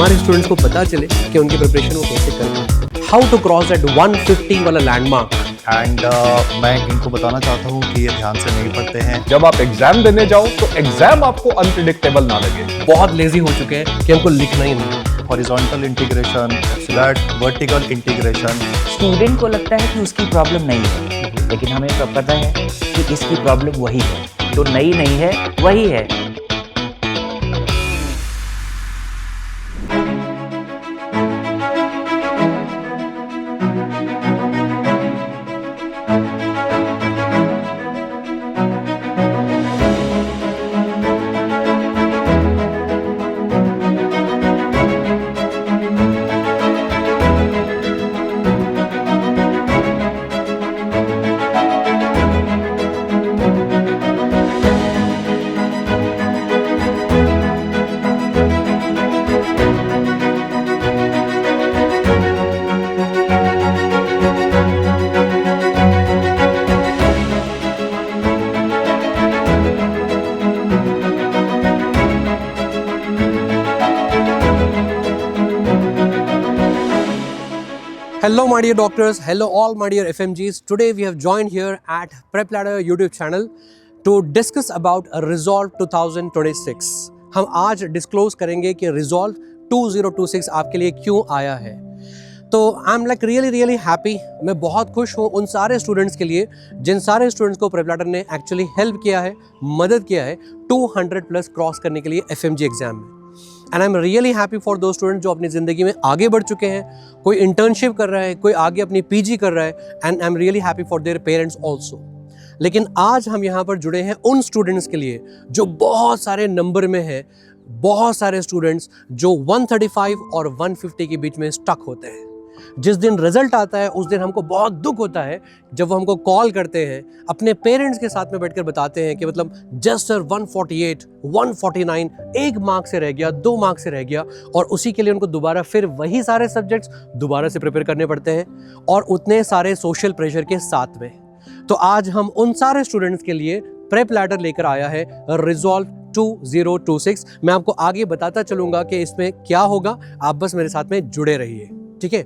हमारे स्टूडेंट्स को पता चले कि उनकी प्रिपरेशन वो कैसे करना है। हाउ टू क्रॉस दैट 150 वाला लैंडमार्क। एंड मैं इनको बताना चाहता हूँ कि ये ध्यान से नहीं पढ़ते हैं। जब आप एग्जाम देने जाओ तो एग्जाम आपको अनप्रिडिक्टेबल ना लगे। बहुत लेजी हो चुके हैं कि हमको लिखना ही नहीं। Horizontal integration, that vertical integration. Student को लगता है कि उसकी प्रॉब्लम नहीं है, लेकिन हमें तो पता है कि इसकी प्रॉब्लम वही है, तो नई नहीं है, वही है। Hello my dear doctors, hello all my dear FMGs. Today we have joined here at Prep Ladder YouTube channel to discuss about Resolve 2026. हम आज डिस्क्लोज करेंगे कि Resolve 2026 आपके लिए क्यों आया है। तो I am like really happy. मैं बहुत खुश हूँ उन सारे स्टूडेंट्स के लिए जिन सारे स्टूडेंट्स को प्रेप लैडर ने एक्चुअली हेल्प किया है, मदद किया है 200 प्लस क्रॉस करने के लिए FMG एग्जाम में। And I am really happy for दो स्टूडेंट जो अपनी ज़िंदगी में आगे बढ़ चुके हैं। कोई इंटर्नशिप कर रहा है, कोई आगे अपनी PG कर रहा है, and I am really happy for their parents also. लेकिन आज हम यहाँ पर जुड़े हैं उन स्टूडेंट्स के लिए जो बहुत सारे नंबर में है, बहुत सारे स्टूडेंट्स जो 135 और 150 के बीच में स्टक होते हैं। जिस दिन रिजल्ट आता है उस दिन हमको बहुत दुख होता है जब वो हमको कॉल करते हैं, अपने पेरेंट्स के साथ में बैठकर बताते हैं कि मतलब जस्ट सर 148, 149 एक मार्क से रह गया, 2 मार्क से रह गया, और उसी के लिए उनको दोबारा फिर वही सारे सब्जेक्ट्स दोबारा से प्रिपेयर करने पड़ते हैं और उतने सारे सोशल प्रेशर के साथ में। तो आज हम उन सारे स्टूडेंट्स के लिए प्रेप लैडर लेकर आया है Resolve 2026। मैं आपको आगे बताता चलूंगा कि इसमें क्या होगा, आप बस मेरे साथ में जुड़े रहिए, ठीक है।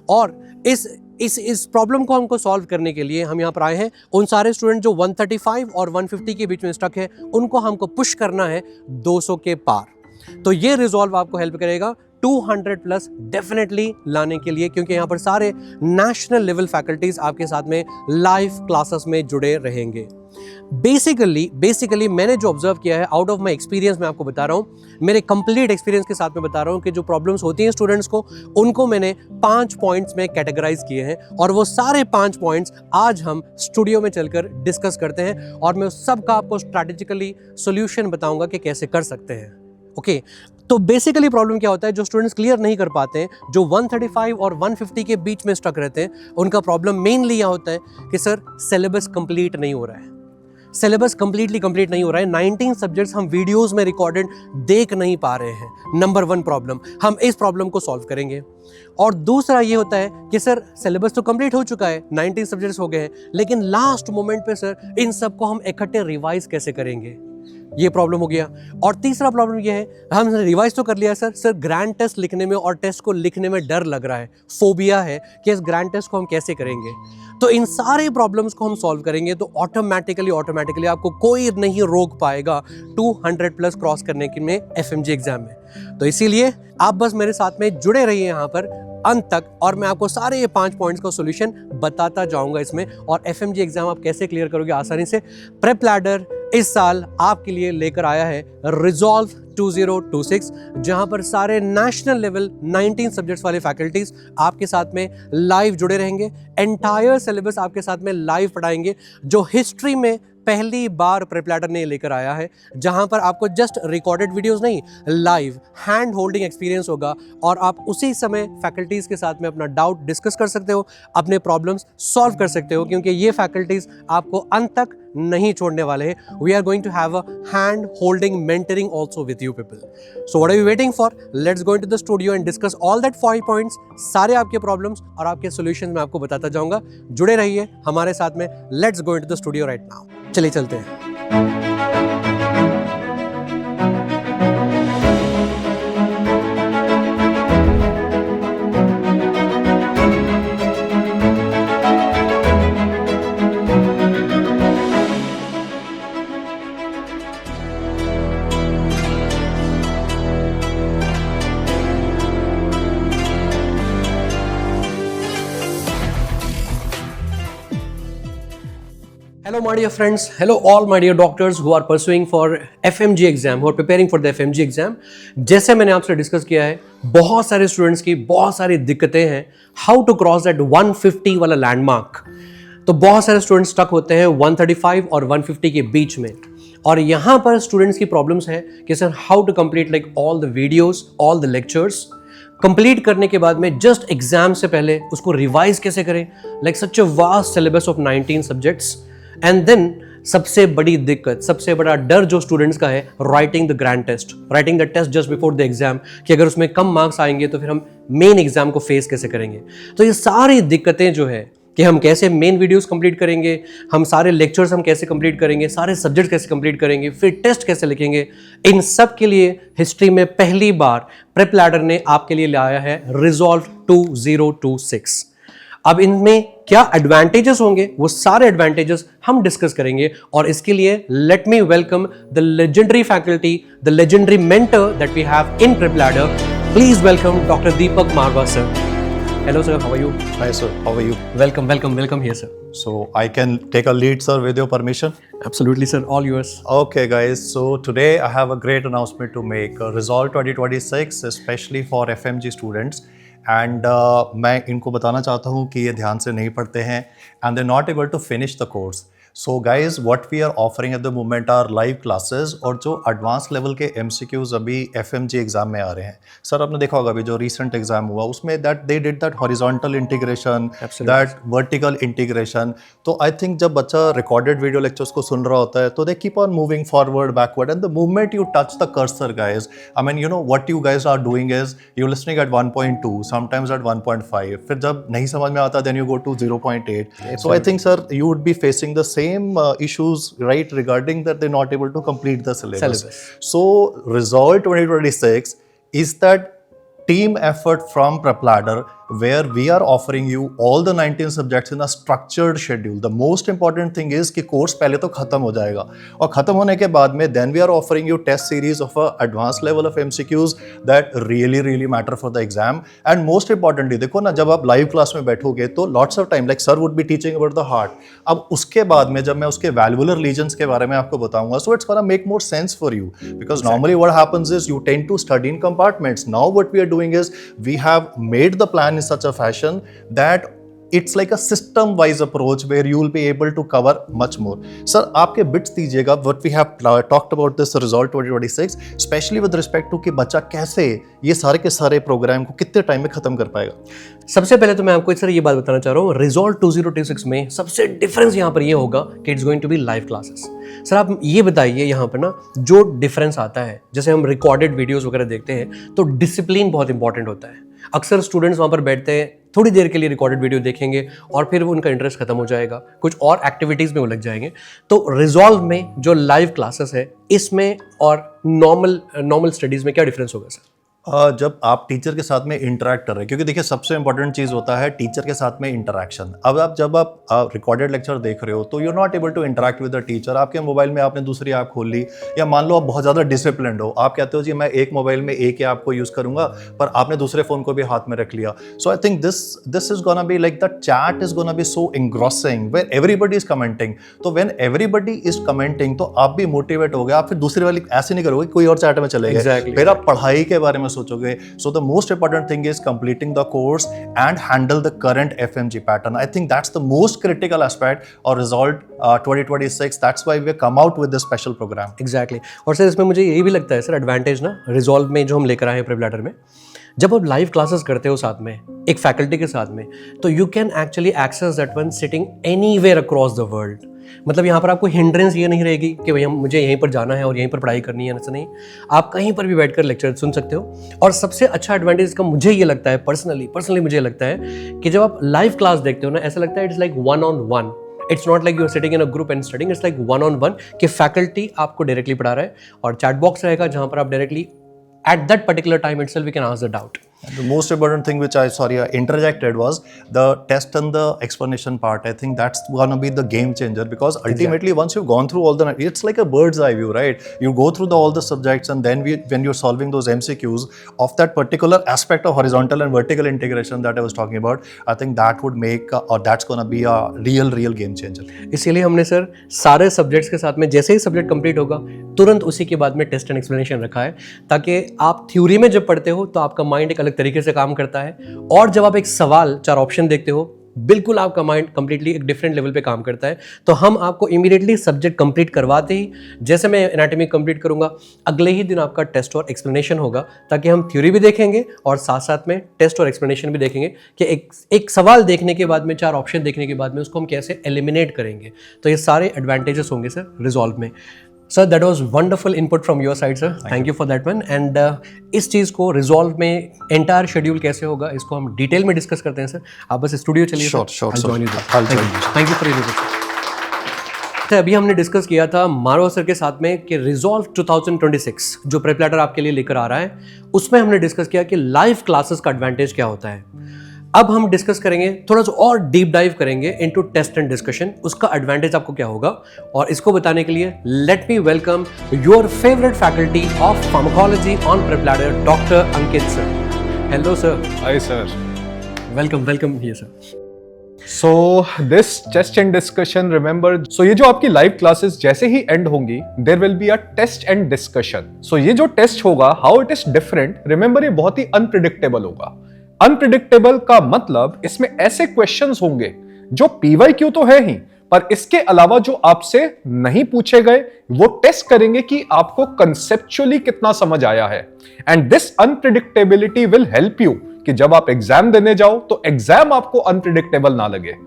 और इस प्रॉब्लम को हमको सॉल्व करने के लिए हम यहाँ पर आए हैं। उन सारे स्टूडेंट जो 135 और 150 के बीच में स्टक है, उनको हमको पुश करना है 200 के पार। तो ये रिजॉल्व आपको हेल्प करेगा 200 प्लस डेफिनेटली लाने के लिए, क्योंकि यहाँ पर सारे नेशनल लेवल फैकल्टीज आपके साथ में लाइव क्लासेस में जुड़े रहेंगे। बेसिकली मैंने जो ऑब्जर्व किया है आउट ऑफ माई एक्सपीरियंस मैं आपको बता रहा हूँ, मेरे कंप्लीट एक्सपीरियंस के साथ में बता रहा हूँ कि जो प्रॉब्लम्स होती हैं स्टूडेंट्स को, उनको मैंने 5 पॉइंट्स में कैटेगराइज किए हैं, और वो सारे 5 पॉइंट्स आज हम स्टूडियो में चलकर डिस्कस करते हैं, और मैं उस सब का आपको स्ट्रैटेजिकली सोल्यूशन बताऊंगा कि कैसे कर सकते हैं। ओके, तो बेसिकली प्रॉब्लम क्या होता है, जो स्टूडेंट्स क्लियर नहीं कर पाते हैं, जो 135 और 150 के बीच में स्टक रहते हैं, उनका प्रॉब्लम मेनली यह होता है कि सर सिलेबस कंप्लीट नहीं हो रहा है, सिलेबस कंप्लीट नहीं हो रहा है। 19 सब्जेक्ट्स हम वीडियोस में रिकॉर्डेड देख नहीं पा रहे हैं। नंबर 1 प्रॉब्लम, हम इस प्रॉब्लम को सॉल्व करेंगे। और दूसरा ये होता है कि सर सिलेबस तो कंप्लीट हो चुका है, 19 सब्जेक्ट्स हो गए हैं, लेकिन लास्ट मोमेंट पे सर इन सबको हम इकट्ठे रिवाइज कैसे करेंगे, ये प्रॉब्लम हो गया। और तीसरा प्रॉब्लम ये है, हम रिवाइज तो कर लिया सर ग्रैंड टेस्ट लिखने में और टेस्ट को लिखने में डर लग रहा है, फोबिया है कि इस ग्रैंड टेस्ट को हम कैसे करेंगे। तो इन सारे प्रॉब्लम्स को हम सॉल्व करेंगे तो ऑटोमेटिकली आपको कोई नहीं रोक पाएगा 200 प्लस क्रॉस करने के में FMG एग्जाम में। तो इसीलिए आप बस मेरे साथ में जुड़े रहिए यहाँ पर अंत तक, और मैं आपको सारे ये 5 पॉइंट्स का सॉल्यूशन बताता जाऊंगा इसमें, और FMG एग्जाम आप कैसे क्लियर करोगे आसानी से। प्रेप लैडर इस साल आपके लिए लेकर आया है Resolve 2026, जहां पर सारे नेशनल लेवल 19 सब्जेक्ट्स वाले फैकल्टीज आपके साथ में लाइव जुड़े रहेंगे। एंटायर सिलेबस आपके साथ में लाइव पढ़ाएंगे, जो हिस्ट्री में पहली बार प्रेप लैडर ने लेकर आया है, जहां पर आपको जस्ट रिकॉर्डेड वीडियोस नहीं, लाइव हैंड होल्डिंग एक्सपीरियंस होगा, और आप उसी समय फैकल्टीज के साथ में अपना डाउट डिस्कस कर सकते हो, अपने प्रॉब्लम्स सॉल्व कर सकते हो, क्योंकि ये फैकल्टीज आपको अंत तक नहीं छोड़ने वाले हैं। We are going to have a hand holding mentoring also with you people. So what are you waiting for? Let's go into the studio and discuss all that 5 points. सारे आपके प्रॉब्लम्स और आपके सॉल्यूशंस मैं आपको बताता जाऊंगा। जुड़े रहिए हमारे साथ में। Let's go into the studio right now. चलिए चलते हैं। Hello my dear friends, hello all my dear doctors who are pursuing for FMG exam, who are preparing for the FMG exam. जैसे मैंने आपसे डिस्कस किया है, बहुत सारे स्टूडेंट्स की बहुत सारी दिक्कतें हैं, हाउ टू क्रॉस दैट 150 वाला लैंडमार्क. तो बहुत सारे स्टूडेंट्स स्टक होते हैं 135 और 150 के बीच में. और यहाँ पर स्टूडेंट्स की प्रॉब्लम्स है कि sir how to complete like all the videos, all the lectures. Complete करने के बाद में जस्ट एग्जाम से पहले उसको रिवाइज कैसे करें, like such a vast syllabus of 19 subjects. And then सबसे बड़ी दिक्कत, सबसे बड़ा डर जो स्टूडेंट्स का है, writing the grand test, writing the test just before the exam, कि अगर उसमें कम मार्क्स आएंगे तो फिर हम मेन एग्जाम को फेस कैसे करेंगे. तो ये सारी दिक्कतें जो है कि हम कैसे मेन वीडियोस कंप्लीट करेंगे, हम सारे लेक्चर्स हम कैसे कंप्लीट करेंगे, सारे सब्जेक्ट कैसे कंप्लीट करेंगे, फिर टेस्ट कैसे लिखेंगे, इन सब के लिए हिस्ट्री में पहली बार प्रेप लैडर ने आपके लिए लाया है रिजॉल्व 2026. अब इनमें क्या एडवांटेजेस होंगे, वो सारे एडवांटेजेस हम डिस्कस करेंगे. और इसके लिए let me welcome the legendary faculty, the legendary mentor that we have in PrepLadder. Please welcome doctor Deepak Marwah sir. Hello sir, how are you? Hi sir, how are you? Welcome here sir. So I can take a lead sir with your permission? Absolutely sir, all yours. Okay guys, so today I have a great announcement to make. Resolve 2026 especially for FMG students. And मैं इनको बताना चाहता हूँ कि ये ध्यान से नहीं पढ़ते हैं and they not able to finish the course. So guys what we are offering at the moment are live classes और जो एडवांस लेवल के MCQs अभी FMG एग्जाम में आ रहे हैं. सर आपने देखा होगा अभी जो रिसेंट एग्जाम हुआ उसमें that they did that horizontal integration, that vertical integration. तो आई थिंक जब बच्चा रिकॉर्डेड वीडियो लेक्चर्स को सुन रहा होता है तो they keep on moving forward backward and the movement you touch the cursor guys, I mean you know what you guys are doing is you listening at 1.2, sometimes at 1.5, फिर जब नहीं समझ में आता then you go to 0.8. So I think sir you would be facing the same issues right regarding that they're not able to complete the syllabus. So Resolve 2026 is that team effort from Prep Ladder where we are offering you all the 19 subjects in a structured schedule. The most important thing is कि course पहले तो खत्म हो जाएगा और खत्म होने के बाद में then we are offering you test series of a advanced level of MCQs that really matter for the exam. And most importantly देखो ना, जब आप live class में बैठोगे तो lots of time like sir would be teaching about the heart. अब उसके बाद में जब मैं उसके valvular lesions के बारे में आपको बताऊंगा so it's gonna make more sense for you because normally what happens is you tend to study in compartments. Now what we are doing is we have made the plan in such a fashion that it's like a system wise approach where you will be able to cover much more. Sir आपके bits दीजिएगा what we have talked about this Resolve 2026 especially with respect to कि बच्चा कैसे ये सारे के सारे programme को कितने टाइम में खत्म कर पाएगा. सबसे पहले तो मैं आपको सर ये बात बताना चाह रहा हूँ, रिजॉल्व 2026 में सबसे डिफरेंस यहाँ पर ये होगा कि it's going to be live classes. Sir आप ये बताइए यहाँ पर ना जो डिफरेंस आता है, जैसे हम रिकॉर्डेड वीडियोस वगैरह देखते हैं तो डिसिप्लिन बहुत इंपॉर्टेंट होता है. अक्सर स्टूडेंट्स वहाँ पर बैठते हैं, थोड़ी देर के लिए रिकॉर्डेड वीडियो देखेंगे और फिर वो उनका इंटरेस्ट खत्म हो जाएगा, कुछ और एक्टिविटीज़ में वो लग जाएंगे. तो रिजॉल्व में जो लाइव क्लासेस है इसमें और नॉर्मल स्टडीज़ में क्या डिफरेंस होगा सर? जब आप टीचर के साथ में इंटरेक्ट कर रहे हैं, क्योंकि देखिए सबसे इंपॉर्टेंट चीज़ होता है टीचर के साथ में इंटरेक्शन. अब जब आप रिकॉर्डेड लेक्चर देख रहे हो तो you not able to interact with the teacher. आपके मोबाइल में आपने दूसरी ऐप खोल ली या मान लो आप बहुत ज़्यादा डिसिप्लिन्ड हो, आप कहते हो जी मैं एक मोबाइल में एक ही ऐप को यूज़ करूँगा पर आपने दूसरे फ़ोन को भी हाथ में रख लिया. So I think this is gonna be like the chat is gonna be so engrossing where everybody is commenting. तो व्हेन एवरीबडी इज कमेंटिंग तो आप भी मोटिवेट हो गए, आप फिर दूसरी वाली ऐसे नहीं करोगे कोई और चैट में चले गए, फिर आप पढ़ाई के बारे में सोचोगे. So the most important thing is completing the course and handle the current FMG pattern. I think that's the most critical aspect of Resolve 2026. That's why we come out with this special program. Exactly. और sir इसमें मुझे ये भी लगता है sir advantage ना resolve में जो हम लेकर आए हैं प्रेप लैडर में, जब आप लाइव क्लासेस करते हो साथ में एक फैकल्टी के साथ में तो you can actually access that one sitting anywhere across the world. मतलब यहाँ पर आपको हिंड्रेंस ये नहीं रहेगी कि भैया मुझे यहीं पर जाना है और यहीं पर पढ़ाई करनी है, ऐसा नहीं. आप कहीं पर भी बैठकर लेक्चर सुन सकते हो. और सबसे अच्छा एडवांटेज इसका मुझे ये लगता है पर्सनली मुझे लगता है कि जब आप लाइव क्लास देखते हो ना ऐसा लगता है it's like 1-on-1. It's not like you are sitting in a group and studying, it's like 1-on-1 कि फैकल्टी आपको डायरेक्टली पढ़ा रहा है और चैट बॉक्स रहेगा जहाँ पर आप directly at that particular time itself we can ask the doubt. The most important thing which I interjected was the test and the explanation part. I think that's gonna be the game changer, because ultimately once you've gone through all the, it's like a bird's eye view, right? You go through all the subjects, and then when you're solving those MCQs of that particular aspect of horizontal and vertical integration that I was talking about, I think that would make or that's gonna be a real game changer. इसीलिए हमने sir सारे subjects के साथ में जैसे ही subject complete होगा तुरंत उसी के बाद में टेस्ट एंड एक्सप्लेनेशन रखा है, ताकि आप थ्योरी में जब पढ़ते हो तो आपका माइंड एक अलग तरीके से काम करता है, और जब आप एक सवाल 4 ऑप्शन देखते हो बिल्कुल आपका माइंड कंप्लीटली एक डिफरेंट लेवल पे काम करता है। तो हम आपको इमीडिएटली सब्जेक्ट कंप्लीट करवाते ही, जैसे मैं एनाटॉमी कंप्लीट करूंगा, अगले ही दिन आपका टेस्ट और एक्सप्लेनेशन होगा, ताकि हम थ्योरी भी देखेंगे और साथ साथ में टेस्ट और एक्सप्लेनेशन भी देखेंगे कि एक सवाल देखने के बाद में 4 ऑप्शन देखने के बाद में उसको हम कैसे एलिमिनेट करेंगे। तो ये सारे एडवांटेजेस होंगे सर रिजॉल्व में। Sir that was wonderful input from your side sir, thank you for that one. And इस चीज़ को रिजॉल्व में एंटायर शेड्यूल कैसे होगा इसको हम डिटेल में डिस्कस करते हैं सर। आप बस स्टूडियो चलिए। Sure. Thank you for your visit. अभी हमने डिस्कस किया था मारवा सर के साथ में कि रिजॉल्व 2026 जो प्रेप लैडर आपके लिए लेकर आ रहा है, उसमें हमने डिस्कस किया कि लाइव क्लासेस का एडवांटेज क्या होता है। अब हम डिस्कस करेंगे, थोड़ा सा और डीप डाइव करेंगे इनटू टेस्ट एंड डिस्कशन, उसका एडवांटेज आपको क्या होगा। और इसको बताने के लिए let me welcome your favourite faculty of pharmacology on prep ladder, doctor Ankit sir. Hello sir. Hi sir. Welcome here sir. So this test and discussion, remember, so ये जो आपकी लाइव क्लासेस जैसे ही एंड होंगी, there will be a test and discussion. So ये जो test होगा, how it is different, remember ये बहुत ही अनप्रिडिक्टेबल होगा। अनप्रिडिक्टेबल का मतलब इसमें ऐसे क्वेश्चंस होंगे जो पीवाईक्यू तो है ही, पर इसके अलावा जो आपसे नहीं पूछे गए वो टेस्ट करेंगे कि आपको कंसेप्चुअली कितना समझ आया है। And this unpredictability will help you कि जब आप एग्जाम देने जाओ तो एग्जाम आपको अनप्रिडिक्टेबल ना लगे।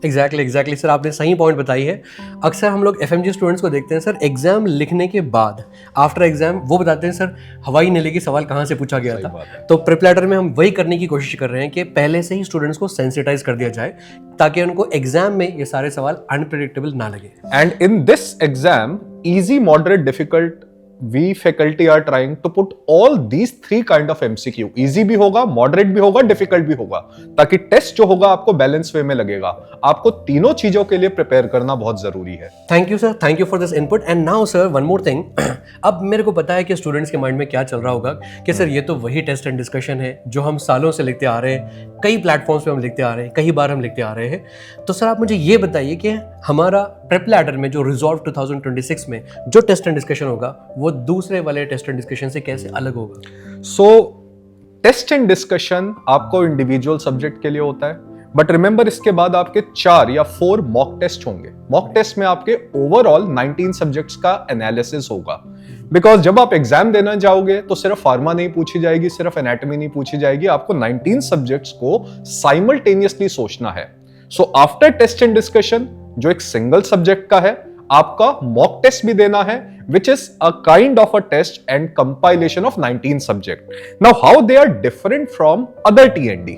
एग्जैक्टली सर, आपने सही पॉइंट बताई है। अक्सर हम लोग एफएमजी स्टूडेंट्स को देखते हैं सर, एग्जाम लिखने के बाद आफ्टर एग्जाम वो बताते हैं सर हवाई नीले की सवाल कहाँ से पूछा गया था। तो प्रेप लैडर में हम वही करने की कोशिश कर रहे हैं कि पहले से ही स्टूडेंट्स को सेंसिटाइज कर दिया जाए, ताकि उनको एग्जाम में ये सारे सवाल अनप्रेडिक्टेबल ना लगे। And in this exam, easy, moderate, difficult, we faculty are trying to put all these 3 kind of MCQ, easy भी होगा, moderate भी होगा, difficult भी होगा, ताकि टेस्ट जो होगा आपको बैलेंस वे में लगेगा। आपको तीनों चीजों के लिए प्रिपेयर करना बहुत जरूरी है। Thank you sir, thank you for this input. And now sir one more thing, अब मेरे को पता है कि स्टूडेंट्स के माइंड में क्या चल रहा होगा कि सर ये तो वही टेस्ट एंड डिस्कशन है जो हम सालों से लिखते आ रहे हैं, कई प्लेटफॉर्म्स पे हम लिखते आ रहे हैं, कई बार हम लिखते आ रहे हैं। तो सर आप मुझे ये बताइए कि हमारा प्रेप लैडर में जो रिजॉल्व 2026 में जो टेस्ट एंड डिस्कशन होगा वो दूसरे वाले टेस्ट एंड डिस्कशन से कैसे अलग होगा। सो टेस्ट एंड डिस्कशन आपको इंडिविजुअल सब्जेक्ट के लिए होता है, बट रिमेंबर इसके बाद आपके 4 या 4 मॉक टेस्ट होंगे। मॉक टेस्ट में आपके ओवरऑल 19 सब्जेक्ट्स का एनालिसिस होगा, बिकॉज जब आप एग्जाम देना जाओगे तो सिर्फ फार्मा नहीं पूछी जाएगी, सिर्फ एनाटॉमी नहीं पूछी जाएगी, आपको 19 सब्जेक्ट्स को साइमल्टेनियसली सोचना है। So after test and discussion जो एक सिंगल सब्जेक्ट का है, आपका मॉक टेस्ट भी देना है, which is a kind of a test and compilation of 19 subject. Now how they are different from other TND?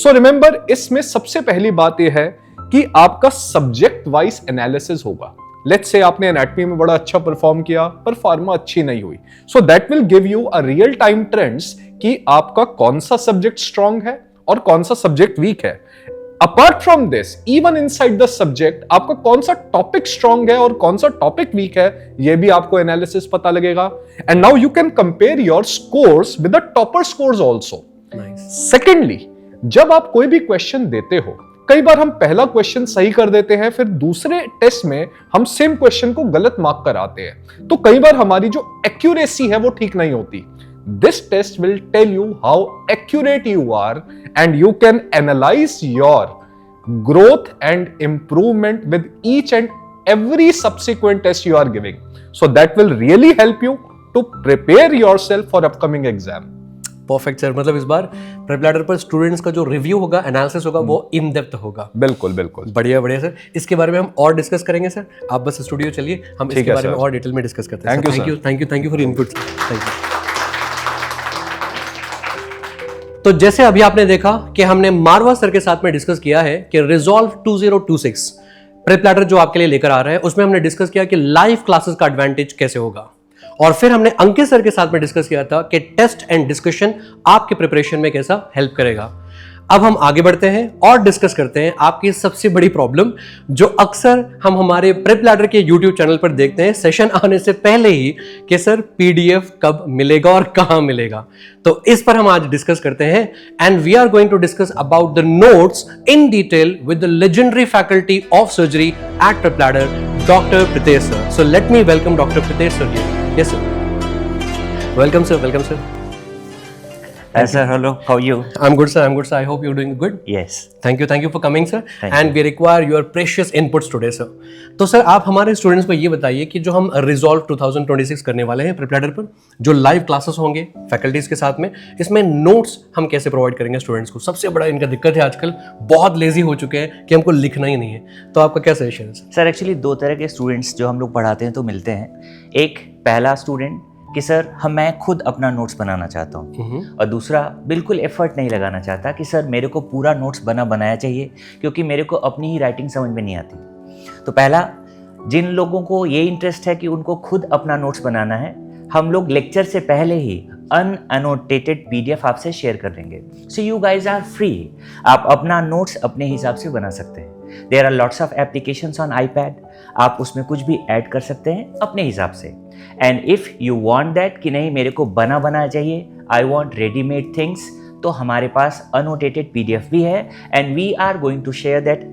So remember, इसमें सबसे पहली बात यह है कि आपका सब्जेक्ट वाइज एनालिसिस होगा। लेट्स से आपने एनाटॉमी में बड़ा अच्छा परफॉर्म किया पर फार्मा अच्छी नहीं हुई, so that will give you a real time trends कि आपका कौन सा सब्जेक्ट स्ट्रांग है और कौन सा सब्जेक्ट वीक है। Apart from this, even inside the subject आपका कौन सा टॉपिक स्ट्रांग है और कौन सा टॉपिक वीक है, यह भी आपको एनालिसिस पता लगेगा। And now you can compare your scores with the topper scores also. Secondly, जब आप कोई भी क्वेश्चन देते हो, कई बार हम पहला क्वेश्चन सही कर देते हैं, फिर दूसरे टेस्ट में हम सेम क्वेश्चन को गलत मार्क कराते हैं, तो कई बार हमारी जो एक्यूरेसी है वो ठीक नहीं होती। This test will tell you how accurate you are and you can analyze your growth and improvement with each and every subsequent test you are giving. So that will really help you to prepare yourself for upcoming exam. Perfect sir, मतलब इस बार prep ladder पर students का जो review होगा, analysis होगा, वो in depth होगा। बिल्कुल बिल्कुल, बढ़िया बढ़िया सर। इसके बारे में हम और डिस्कस करेंगे सर, आप बस स्टूडियो चलिए, हम इसके बारे में और डिटेल में डिस्कस करते हैं। Thank you for input. Thank you. तो जैसे अभी आपने देखा कि हमने मारवा सर के साथ में डिस्कस किया है कि रिजॉल्व 2026 प्रेप लैडर जो आपके लिए लेकर आ रहा है, उसमें हमने डिस्कस किया कि लाइव क्लासेस का एडवांटेज कैसे होगा, और फिर हमने अंकित सर के साथ में डिस्कस किया था कि टेस्ट एंड डिस्कशन आपके प्रिपरेशन में कैसा हेल्प करेगा। अब हम आगे बढ़ते हैं और डिस्कस करते हैं आपकी सबसे बड़ी प्रॉब्लम जो अक्सर हम हमारे प्रेप लैडर के YouTube चैनल पर देखते हैं सेशन आने से पहले ही कि सर PDF कब मिलेगा और कहां मिलेगा। तो इस पर हम आज डिस्कस करते हैं and we are going to discuss about the notes in detail with the legendary faculty of surgery at PrepLadder, doctor Pritesh sir. So let me welcome doctor Pritesh sir here. Yes sir, welcome sir, welcome sir. Hi sir, hello. How are you? I'm good, sir. I'm good, sir. I hope you're doing good. Yes. Thank you for coming, sir. Thank and we require your precious inputs today, sir. तो sir आप हमारे students को ये बताइए कि जो हम resolve 2026 करने वाले हैं प्रेप लैडर पर, जो लाइव क्लासेस होंगे फैकल्टीज के साथ में, इसमें नोट्स हम कैसे प्रोवाइड करेंगे स्टूडेंट्स को। सबसे बड़ा इनका दिक्कत है आजकल बहुत लेजी हो चुके हैं कि हमको लिखना ही नहीं है। तो आपका क्या सजेशन है सर? सर एक्चुअली दो तरह के स्टूडेंट्स जो हम लोग पढ़ाते हैं तो मिलते हैं। एक पहला स्टूडेंट कि सर मैं खुद अपना नोट्स बनाना चाहता हूँ, और दूसरा बिल्कुल एफर्ट नहीं लगाना चाहता कि सर मेरे को पूरा नोट्स बनाया चाहिए क्योंकि मेरे को अपनी ही राइटिंग समझ में नहीं आती। तो पहला, जिन लोगों को ये इंटरेस्ट है कि उनको खुद अपना नोट्स बनाना है, हम लोग लेक्चर से पहले ही अनअनोटेटेड PDF आपसे शेयर कर देंगे। So you guys are free, आप अपना नोट्स अपने हिसाब से बना सकते हैं। There are lots of applications on iPad, आप उसमें कुछ भी ऐड कर सकते हैं अपने हिसाब से। And if you want that कि नहीं मेरे को बनाया चाहिए, आई वांट रेडीमेड थिंग्स, तो हमारे पास अनोटेटेड PDF भी है and we are going to share that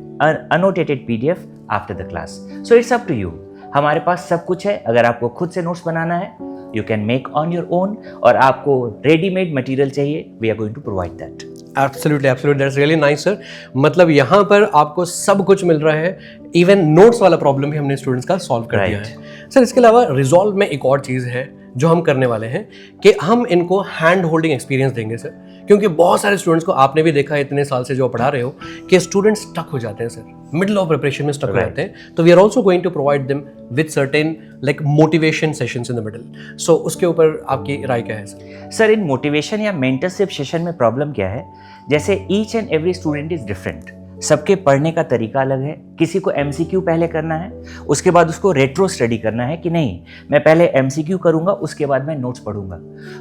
annotated PDF after the class. So it's up to you, हमारे पास सब कुछ है। अगर आपको खुद से नोट्स बनाना है you can make on your own, और आपको रेडीमेड मटेरियल चाहिए, we are going to provide that. Absolutely absolutely, that's really nice sir. मतलब यहाँ पर आपको सब कुछ मिल रहा है, इवन नोट्स वाला प्रॉब्लम भी हमने स्टूडेंट्स का सॉल्व कर दिया है सर। इसके अलावा रिजॉल्व में एक और चीज़ है जो हम करने वाले हैं कि हम इनको हैंड होल्डिंग एक्सपीरियंस देंगे सर, क्योंकि बहुत सारे स्टूडेंट्स को आपने भी देखा है इतने साल से जो पढ़ा रहे हो कि स्टूडेंट्स स्टक हो जाते हैं सर, मिडिल ऑफ प्रिपरेशन में स्टक हो जाते हैं। तो we are also going to provide them with certain like motivation sessions in the middle. So उसके ऊपर आपकी राय क्या है सर? सर इन मोटिवेशन या मेंटरशिप सेशन में प्रॉब्लम क्या है, जैसे each and every student is different, सबके पढ़ने का तरीका अलग है। किसी को MCQ पहले करना है, उसके बाद उसको रेट्रो स्टडी करना है कि नहीं मैं पहले MCQ करूंगा उसके बाद मैं नोट्स पढ़ूंगा।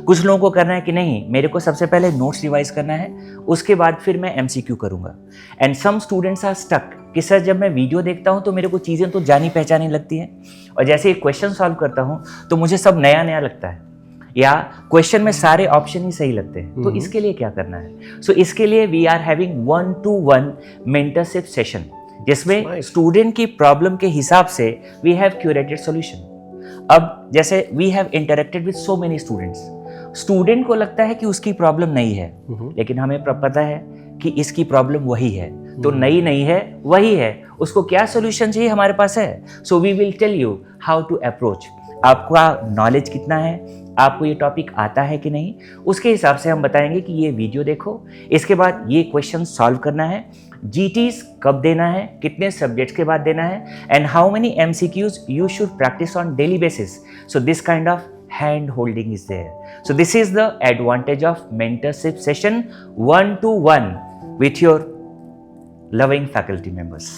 कुछ लोगों को करना है कि नहीं मेरे को सबसे पहले नोट्स रिवाइज करना है उसके बाद फिर मैं MCQ करूंगा। And some students are stuck कि सर जब मैं वीडियो देखता हूं तो मेरे को चीज़ें तो जानी पहचानी लगती हैं, और जैसे एक क्वेश्चन सॉल्व करता हूं तो मुझे सब नया लगता है, या क्वेश्चन में सारे ऑप्शन ही सही लगते हैं। तो इसके लिए क्या करना है? सो इसके लिए we are having 1-to-1 mentorship session, जिसमें स्टूडेंट की प्रॉब्लम के हिसाब से वी हैव क्यूरेटेड सॉल्यूशन। अब जैसे we have interacted with so many students, student को लगता है कि उसकी प्रॉब्लम नहीं है, लेकिन हमें पता है कि इसकी प्रॉब्लम वही है, तो नहीं है वही है, उसको क्या सॉल्यूशन चाहिए हमारे पास है। So we will tell you how to approach, आपका नॉलेज कितना है, आपको ये टॉपिक आता है कि नहीं, उसके हिसाब से हम बताएंगे कि ये वीडियो देखो, इसके बाद ये क्वेश्चन सॉल्व करना है, GTs कब देना है, कितने सब्जेक्ट्स के बाद देना है, and how many MCQs you should practice on daily basis. So this kind of hand holding is there. So this is the advantage of mentorship session 1-to-1 with your loving faculty members.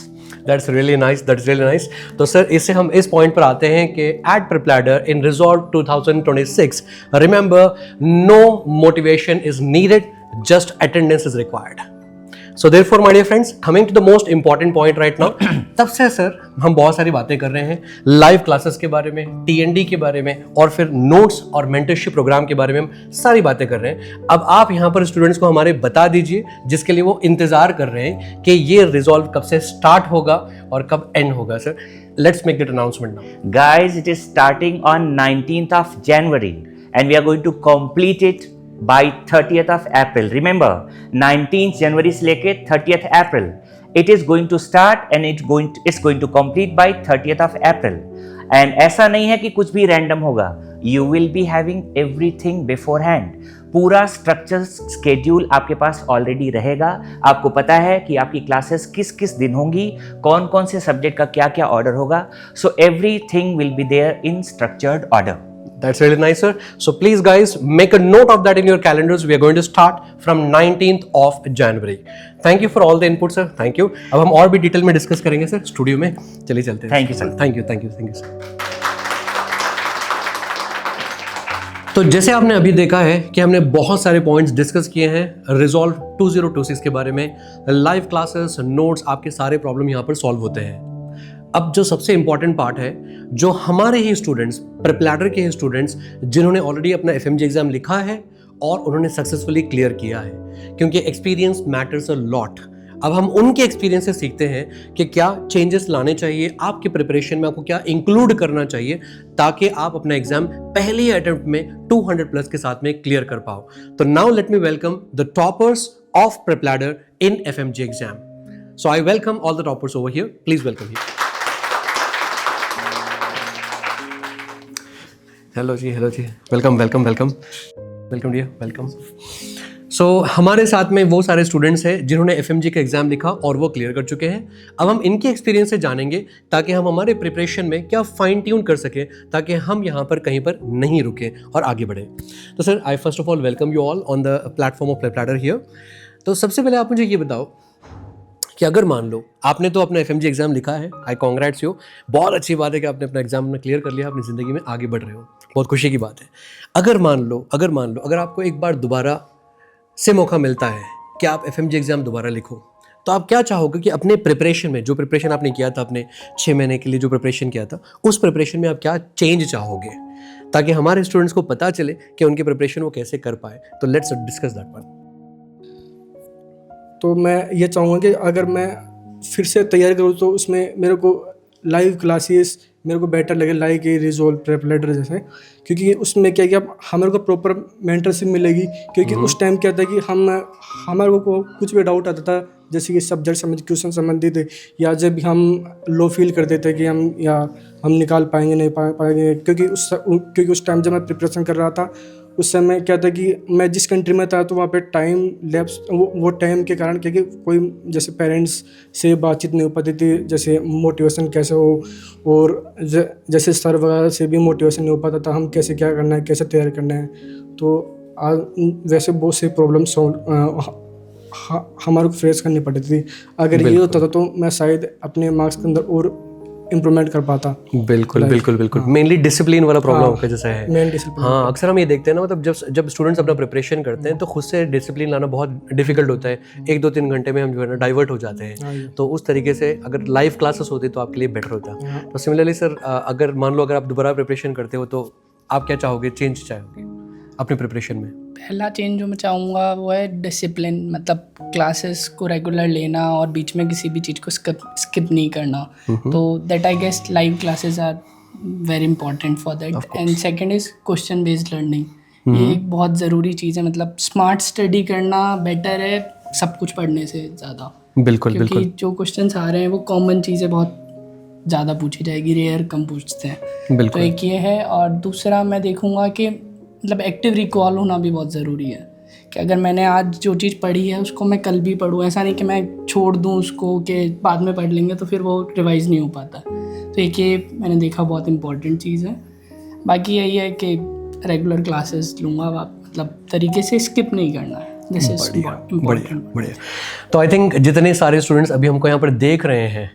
That's really nice. That's really nice. तो sir इससे हम इस point पर आते हैं कि at Prep Ladder in Resolve 2026, remember no motivation is needed, just attendance is required. So therefore my dear friends, coming to the most important point right now, तब से सर हम बहुत सारी बातें कर रहे हैं लाइव क्लासेस के बारे में, TND के बारे में, और फिर नोट्स और मेंटरशिप प्रोग्राम के बारे में हम सारी बातें कर रहे हैं। अब आप यहाँ पर स्टूडेंट्स को हमारे बता दीजिए जिसके लिए वो इंतजार कर रहे हैं कि ये रिजॉल्व कब से स्टार्ट होगा और कब एंड होगा। Sir let's make that announcement now. Guys, it is starting on 19th of January and we are going to complete it by 30th of April. Remember 19th January से लेके 30th April it is going to start and it's going to complete by 30th of April. And ऐसा नहीं है कि कुछ भी random होगा, you will be having everything beforehand. पूरा स्ट्रक्चर स्केड्यूल आपके पास ऑलरेडी रहेगा, आपको पता है कि आपकी क्लासेस किस किस दिन होंगी, कौन कौन से सब्जेक्ट का क्या क्या ऑर्डर होगा। So everything will be there in structured order. That's really nice, sir. So please guys make a note of that in your calendars. We are going to start from 19th of January. Thank you for all the input, sir. Thank you. अब हम और भी detail में discuss करेंगे sir studio में, चलिए चलते हैं। Thank you, sir. Thank you, sir. तो जैसे आपने अभी देखा है कि हमने बहुत सारे पॉइंट्स डिस्कस किए हैं रिजॉल्व 2026 के बारे में। लाइव क्लासेस, नोट्स, आपके सारे प्रॉब्लम यहाँ पर सॉल्व होते हैं। अब जो सबसे इंपॉर्टेंट पार्ट है, जो हमारे ही स्टूडेंट्स, प्रेप के ही स्टूडेंट्स जिन्होंने ऑलरेडी अपना FMG एग्जाम लिखा है और उन्होंने सक्सेसफुली क्लियर किया है, क्योंकि एक्सपीरियंस मैटर्स अ लॉट। अब हम उनके एक्सपीरियंस से सीखते हैं कि क्या चेंजेस लाने चाहिए आपके प्रिपरेशन में, आपको क्या इंक्लूड करना चाहिए ताकि आप अपना एग्जाम पहले ही अटेम्प्ट में 200 प्लस के साथ में क्लियर कर पाओ। तो now let me welcome the toppers of Prep Ladder in FMG exam. So I welcome all the toppers over here, please welcome here. Hello ji, welcome welcome welcome welcome dear, welcome. So हमारे साथ में वो सारे students हैं जिन्होंने FMG का exam लिखा और वो क्लियर कर चुके हैं। अब हम इनके एक्सपीरियंस से जानेंगे ताकि हम हमारे प्रिपरेशन में क्या फाइन ट्यून कर सकें, ताकि हम यहाँ पर कहीं पर नहीं रुकें और आगे बढ़ें। तो sir, I first of all welcome you all on the platform of Prep ladder here. तो सबसे पहले आप मुझे ये बताओ कि अगर मान लो आपने तो अपना FMG एग्जाम लिखा है, आई कॉन्ग्रेट्स यू, बहुत अच्छी बात है कि आपने अपना एग्जाम में क्लियर कर लिया, अपनी ज़िंदगी में आगे बढ़ रहे हो, बहुत खुशी की बात है। अगर मान लो अगर आपको एक बार दोबारा से मौका मिलता है कि आप FMG एग्जाम दोबारा लिखो, तो आप क्या चाहोगे कि अपने प्रिपरेशन में, जो प्रिपरेशन आपने किया था, अपने 6 महीने के लिए जो प्रिपरेशन किया था, उस प्रिपरेशन में आप क्या चेंज चाहोगे ताकि हमारे स्टूडेंट्स को पता चले कि उनकी प्रिपरेशन वो कैसे कर पाए? तो लेट्स डिस्कस दैट वन। तो मैं ये चाहूँगा कि अगर मैं फिर से तैयारी करूँ तो उसमें मेरे को लाइव क्लासेस मेरे को बेटर लगे, लाइक रिजॉल्व प्रेप लैडर जैसे, क्योंकि उसमें क्या कि अब हमारे को प्रॉपर मेंटरशिप मिलेगी। क्योंकि उस टाइम क्या था कि हमारे को कुछ भी डाउट आता था, जैसे कि सब्जेक्ट संबंधित, क्वेश्चन संबंधित, या जब हम लो फील करते थे कि हम निकाल पाएंगे नहीं पाएंगे, क्योंकि उस टाइम जब मैं प्रिपरेशन कर रहा था, उस समय क्या था कि मैं जिस कंट्री में था तो वहाँ पे टाइम लैप्स, वो टाइम के कारण क्योंकि कोई जैसे पेरेंट्स से बातचीत नहीं हो पाती थी, जैसे मोटिवेशन कैसे हो, और जैसे सर वगैरह से भी मोटिवेशन नहीं हो पाता था, हम कैसे क्या करना है, कैसे तैयार करना है। तो वैसे बहुत से प्रॉब्लम हमारे को फेस करनी पड़ती थी। अगर ये होता था तो मैं शायद अपने मार्क्स के अंदर और इम्प्रूवमेंट कर पाता। बिल्कुल बिल्कुल बिल्कुल, मेनली डिसिप्लिन वाला प्रॉब्लम आपका जैसा है। Main discipline. हाँ, अक्सर हम ये देखते हैं ना, मतलब जब स्टूडेंट्स अपना प्रिपरेशन करते हैं तो खुद से डिसिप्लिन लाना बहुत डिफिकल्ट होता है। 1-2-3 घंटे में हम जो है ना डाइवर्ट हो जाते हैं। तो उस तरीके से अगर लाइव क्लासेस होती तो आपके लिए बेटर होता। तो सिमिलरली सर, अगर मान लो अगर आप दोबारा प्रिपरेशन करते हो तो आप क्या चाहोगे, चेंज चाहोगे अपने प्रिपरेशन में? पहला चेंज जो मैं चाहूँगा वो है डिसिप्लिन, मतलब क्लासेस को रेगुलर लेना और बीच में किसी भी चीज़ को स्किप नहीं करना। तो that I guess live classes are very important for that. And second is question based learning. ये एक बहुत ज़रूरी चीज़ है, मतलब स्मार्ट स्टडी करना बेटर है सब कुछ पढ़ने से ज़्यादा। बिल्कुल क्योंकि बिल्कुल जो क्वेश्चन आ रहे हैं वो कॉमन चीज़ें बहुत ज़्यादा पूछी जाएगी, रेयर कम पूछते हैं। तो बिल्कुल। एक ये है, और दूसरा मैं देखूँगा कि मतलब एक्टिव रिकॉल होना भी बहुत ज़रूरी है, कि अगर मैंने आज जो चीज़ पढ़ी है उसको मैं कल भी पढूँ। ऐसा नहीं कि मैं छोड़ दूँ उसको कि बाद में पढ़ लेंगे, तो फिर वो रिवाइज़ नहीं हो पाता। तो एक ये मैंने देखा बहुत इंपॉर्टेंट चीज़ है। बाकी यही है कि रेगुलर क्लासेस लूँगा, मतलब तरीके से स्किप नहीं करना है। दिस इज बढ़िया बढ़िया। तो आई थिंक जितने सारे स्टूडेंट्स अभी हमको यहाँ पर देख रहे हैं,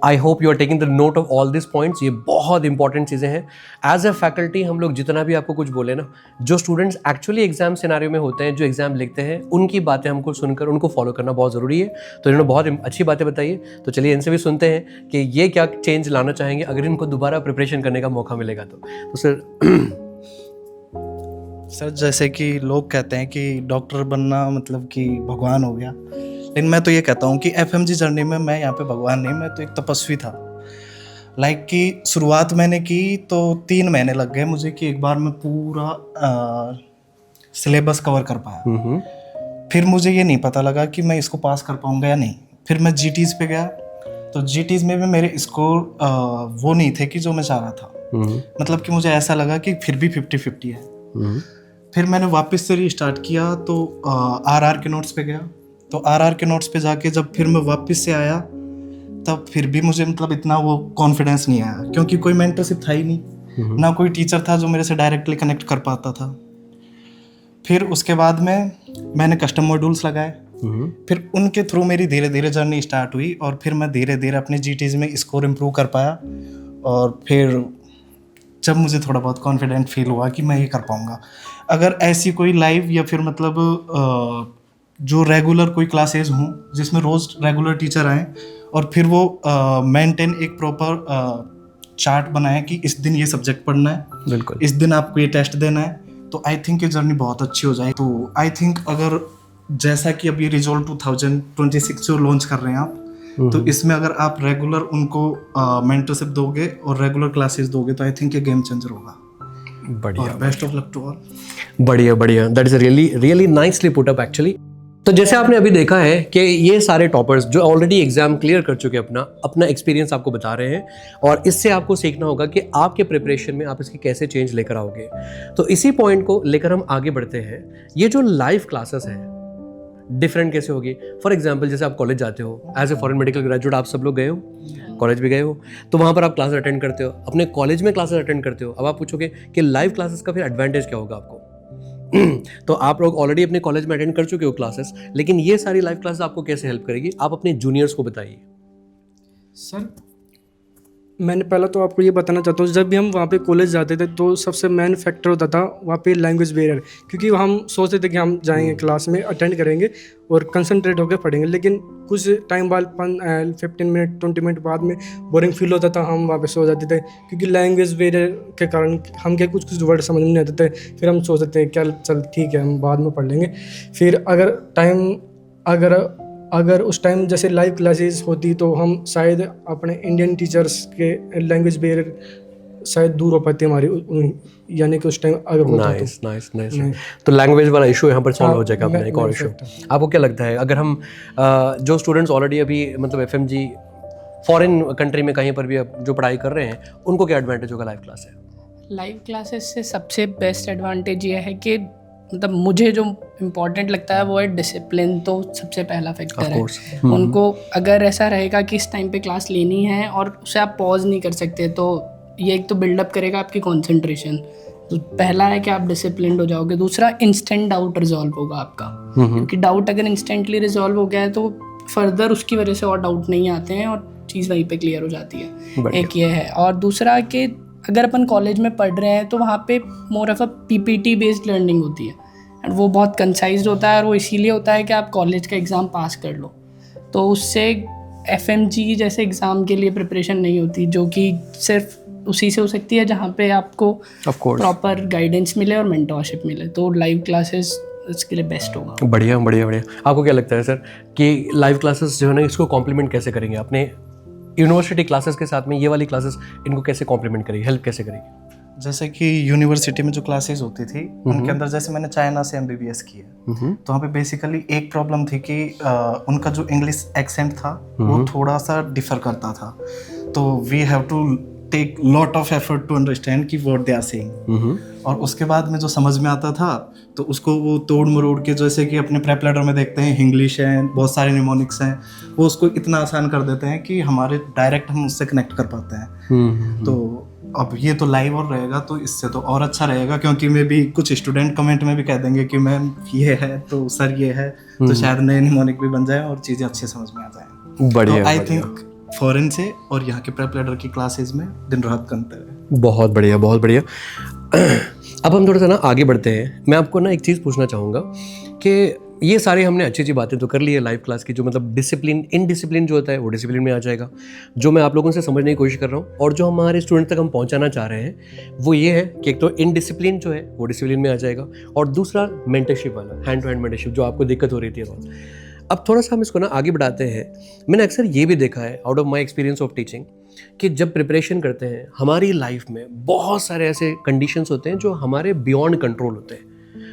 I hope you are taking the note of all this points. ये बहुत इंपॉर्टेंट चीज़ें हैं। एज अ फैकल्टी हम लोग जितना भी आपको कुछ बोले ना, जो स्टूडेंट्स एक्चुअली एग्जाम सिनारियो में होते हैं, जो एग्जाम लिखते हैं, उनकी बातें हमको सुनकर उनको फॉलो करना बहुत ज़रूरी है। तो इन्होंने बहुत अच्छी बातें बताई है। तो चलिए इनसे भी सुनते हैं कि ये क्या चेंज लाना चाहेंगे अगर इनको दोबारा प्रिपरेशन करने का मौका मिलेगा तो सर, जैसे कि लोग कहते हैं कि डॉक्टर बनना मतलब कि भगवान हो गया, लेकिन मैं तो ये कहता हूँ कि FMG जर्नी में मैं यहाँ पे भगवान नहीं, मैं तो एक तपस्वी था। लाइक कि शुरुआत मैंने की तो 3 महीने लग गए मुझे कि एक बार मैं पूरा सिलेबस कवर कर पाया। फिर मुझे ये नहीं पता लगा कि मैं इसको पास कर पाऊँगा या नहीं। फिर मैं GTs पे गया, तो GTs में भी मेरे स्कोर वो नहीं थे कि जो मैं चाह रहा था। मतलब कि मुझे ऐसा लगा कि फिर भी 50-50 है। फिर मैंने वापस से रीस्टार्ट किया, तो RR के नोट्स पे गया। तो RR के नोट्स पे जाके जब फिर मैं वापस से आया, तब फिर भी मुझे मतलब इतना वो कॉन्फिडेंस नहीं आया, क्योंकि कोई मेंटरशिप था ही नहीं, ना कोई टीचर था जो मेरे से डायरेक्टली कनेक्ट कर पाता था। फिर उसके बाद में मैंने कस्टम मॉड्यूल्स लगाए। फिर उनके थ्रू मेरी धीरे धीरे जर्नी स्टार्ट हुई, और फिर मैं धीरे धीरे अपने GTs में स्कोर इम्प्रूव कर पाया। और फिर जब मुझे थोड़ा बहुत कॉन्फिडेंट फील हुआ कि मैं ये कर पाऊँगा। अगर ऐसी कोई लाइव या फिर मतलब जो रेगुलर कोई क्लासेस हों जिसमें रोज़ रेगुलर टीचर आएँ और फिर वो मेंटेन एक प्रॉपर चार्ट बनाए कि इस दिन ये सब्जेक्ट पढ़ना है, बिल्कुल। इस दिन आपको ये टेस्ट देना है, तो आई थिंक ये जर्नी बहुत अच्छी हो जाए। तो आई थिंक अगर जैसा कि अब ये रिजॉल्व 2026 जो लॉन्च कर रहे हैं आप, तो इसमें अगर आप रेगुलर उनको मेंटरशिप दोगे और रेगुलर क्लासेस दोगे तो आई थिंक ये गेम चेंजर होगा। बढ़िया, best of luck to all. बढ़िया बढ़िया, that is really really nicely put up actually. तो जैसे आपने अभी देखा है कि ये सारे टॉपर्स जो ऑलरेडी एग्जाम क्लियर कर चुके हैं अपना एक्सपीरियंस आपको बता रहे हैं, और इससे आपको सीखना होगा कि आपके प्रिपरेशन में आप इसकी कैसे चेंज लेकर आओगे। तो इसी पॉइंट को लेकर हम आगे बढ़ते हैं। ये जो लाइव क्लासेस हैं डिफरेंट कैसे होगी? फॉर एग्जाम्पल जैसे आप कॉलेज जाते हो, as a foreign medical graduate आप सब लोग गए हो, कॉलेज भी गए हो, तो वहाँ पर आप क्लासेस अटेंड करते हो, अपने कॉलेज में क्लासेस अटेंड करते हो। अब आप पूछोगे कि लाइव क्लासेस का फिर एडवांटेज क्या होगा आपको? तो आप लोग ऑलरेडी अपने कॉलेज में अटेंड कर चुके हो क्लासेस, लेकिन ये सारी लाइव क्लासेस आपको कैसे हेल्प करेगी? आप अपने जूनियर्स को बताइए। सर मैंने पहला तो आपको ये बताना चाहता हूँ, जब भी हम वहाँ पे कॉलेज जाते थे तो सबसे मेन फैक्टर होता था वहाँ पे लैंग्वेज बैरियर, क्योंकि हम सोचते थे कि हम जाएंगे क्लास में अटेंड करेंगे और कंसंट्रेट होकर पढ़ेंगे, लेकिन कुछ टाइम बाद 15 मिनट 20 मिनट बाद में बोरिंग फील होता था, हम वापस सो जाते थे क्योंकि लैंग्वेज बैरियर के कारण हम क्या कुछ वर्ड समझ में नहीं आते थे। फिर हम सोचते थे क्या चल ठीक है हम बाद में पढ़ लेंगे। फिर अगर उस टाइम जैसे लाइव क्लासेस होती तो हम शायद अपने इंडियन टीचर्स के लैंग्वेज बैरियर शायद दूर हो पाती हमारी, यानी कि उस टाइम अगर होता नाइस। तो लैंग्वेज वाला इशू यहाँ पर सॉल्व हो जाएगा अपना एक और इशू। आपको क्या लगता है, अगर हम जो स्टूडेंट्स ऑलरेडी अभी मतलब FMG फॉरेन कंट्री में कहीं पर भी जो पढ़ाई कर रहे हैं, उनको क्या एडवांटेज होगा लाइव क्लास से? लाइव क्लासेस से सबसे बेस्ट एडवांटेज ये है कि मतलब मुझे जो इम्पोर्टेंट लगता है वो है डिसिप्लिन, तो सबसे पहला फैक्टर है। उनको अगर ऐसा रहेगा कि इस टाइम पे क्लास लेनी है और उसे आप पॉज नहीं कर सकते, तो ये एक तो बिल्डअप करेगा आपकी कंसंट्रेशन। तो पहला है कि आप डिसिप्लिन्ड हो जाओगे। दूसरा, इंस्टेंट डाउट रिजॉल्व होगा आपका, क्योंकि डाउट अगर इंस्टेंटली रिजॉल्व हो गया है तो फर्दर उसकी वजह से और डाउट नहीं आते हैं और चीज़ वहीं पे क्लियर हो जाती है। एक ये है। और दूसरा कि अगर अपन कॉलेज में पढ़ रहे हैं तो वहाँ पे more of a PPT based learning होती है, एंड वो बहुत कंसाइज्ड होता है, और वो इसीलिए होता है कि आप कॉलेज का एग्ज़ाम पास कर लो। तो उससे FMG जैसे एग्ज़ाम के लिए प्रिपरेशन नहीं होती, जो कि सिर्फ उसी से हो सकती है जहाँ पे आपको प्रॉपर गाइडेंस मिले और मेंटरशिप मिले। तो लाइव क्लासेस इसके लिए बेस्ट होगा। बढ़िया। आपको क्या लगता है सर कि लाइव क्लासेस जो है ना, इसको कॉम्प्लीमेंट कैसे करेंगे? अपने यूनिवर्सिटी क्लासेस के साथ में ये वाली क्लासेस इनको कैसे कॉम्प्लीमेंट करेगी, हेल्प कैसे करेगी? जैसे कि यूनिवर्सिटी में जो क्लासेस होती थी उनके अंदर, जैसे मैंने चाइना से MBBS की है, तो वहाँ पे बेसिकली एक प्रॉब्लम थी कि उनका जो इंग्लिश एक्सेंट था वो थोड़ा सा डिफर करता था, तो we have to take lot of effort to understand कि व्हाट दे आर सेइंग। और उसके बाद में जो समझ में आता था तो उसको वो तोड़ मरोड़ के, जैसे कि अपने प्रेप लेटर में देखते हैं इंग्लिश है, बहुत सारे निमोनिक्स हैं, वो उसको इतना आसान कर देते हैं कि हमारे डायरेक्ट हम उससे कनेक्ट कर पाते हैं। तो अब ये तो लाइव और रहेगा तो इससे तो और अच्छा रहेगा, क्योंकि मैं भी कुछ स्टूडेंट कमेंट में भी कह देंगे कि मैम ये है तो सर ये है, तो शायद नए निमोनिक भी बन जाए और चीज़ें अच्छे समझ में आ जाए। बढ़िया। आई थिंक फॉरेन से और यहाँ के प्रेप लेटर की क्लासेस में दिन रात करते हैं। बहुत बढ़िया। अब हम थोड़ा सा ना आगे बढ़ते हैं। मैं आपको ना एक चीज़ पूछना चाहूँगा कि ये सारे हमने अच्छी बातें तो कर ली है लाइव क्लास की, जो मतलब डिसिप्लिन इनडिसिप्लिन जो होता है वो डिसिप्लिन में आ जाएगा, जो मैं आप लोगों से समझने की कोशिश कर रहा हूँ, और जो हमारे स्टूडेंट तक हम पहुँचाना चाह रहे हैं वो ये है कि एक तो इनडिसिप्लिन जो है वो डिसिप्लिन में आ जाएगा, और दूसरा मेंटरशिप वाला, हैंड टू हैंड मेंटरशिप जो आपको दिक्कत हो रही थी बहुत। अब थोड़ा सा हम इसको ना आगे बढ़ाते हैं। मैंने अक्सर ये भी देखा है out of my experience of teaching कि जब प्रिपरेशन करते हैं हमारी लाइफ में बहुत सारे ऐसे कंडीशंस होते हैं जो हमारे बियॉन्ड कंट्रोल होते हैं।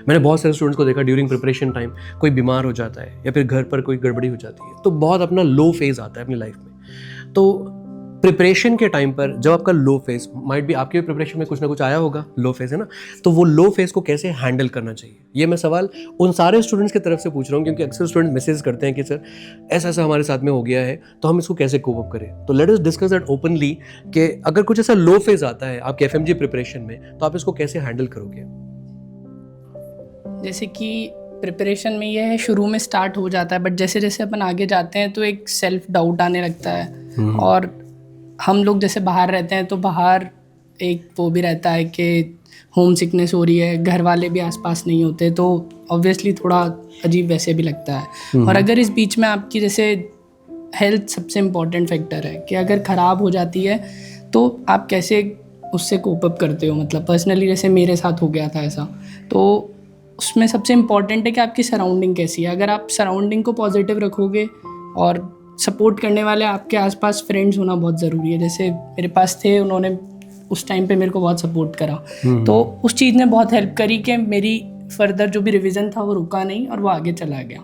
मैंने बहुत सारे स्टूडेंट्स को देखा ड्यूरिंग प्रिपरेशन टाइम कोई बीमार हो जाता है या फिर घर पर कोई गड़बड़ी हो जाती है, तो बहुत अपना लो फेज़ आता है अपनी लाइफ में। तो प्रिपरेशन के टाइम पर जब आपका लो फेज़ माइट भी, आपके प्रिपरेशन में कुछ ना कुछ आया होगा, लो फेज़ है ना, तो वो लो फेज़ को कैसे हैंडल करना चाहिए, ये मैं सवाल उन सारे स्टूडेंट्स की तरफ से पूछ रहा हूँ, क्योंकि अक्सर स्टूडेंट मैसेज करते हैं कि सर ऐसा हमारे साथ में हो गया है, तो हम इसको कैसे कोप अप करें। तो let us discuss that openly कि अगर कुछ ऐसा लो फेज़ आता है आपके FMG प्रिपरेशन में, तो आप इसको कैसे हैंडल करोगे? जैसे कि प्रिपरेशन में ये है, शुरू में स्टार्ट हो जाता है, बट जैसे जैसे अपन आगे जाते हैं तो एक सेल्फ डाउट आने लगता है। और हम लोग जैसे बाहर रहते हैं तो बाहर एक वो भी रहता है कि होम सिकनेस हो रही है, घर वाले भी आसपास नहीं होते, तो ऑब्वियसली थोड़ा अजीब वैसे भी लगता है। और अगर इस बीच में आपकी जैसे हेल्थ सबसे इम्पोर्टेंट फैक्टर है कि अगर ख़राब हो जाती है तो आप कैसे उससे कोप अप करते हो। मतलब पर्सनली जैसे मेरे साथ हो गया था ऐसा, तो उसमें सबसे इम्पॉर्टेंट है कि आपकी सराउंडिंग कैसी है। अगर आप सराउंडिंग को पॉजिटिव रखोगे और सपोर्ट करने वाले आपके आसपास फ्रेंड्स होना बहुत ज़रूरी है। जैसे मेरे पास थे, उन्होंने उस टाइम पे मेरे को बहुत सपोर्ट करा, तो उस चीज़ ने बहुत हेल्प करी कि मेरी फर्दर जो भी रिवीजन था वो रुका नहीं और वो आगे चला गया।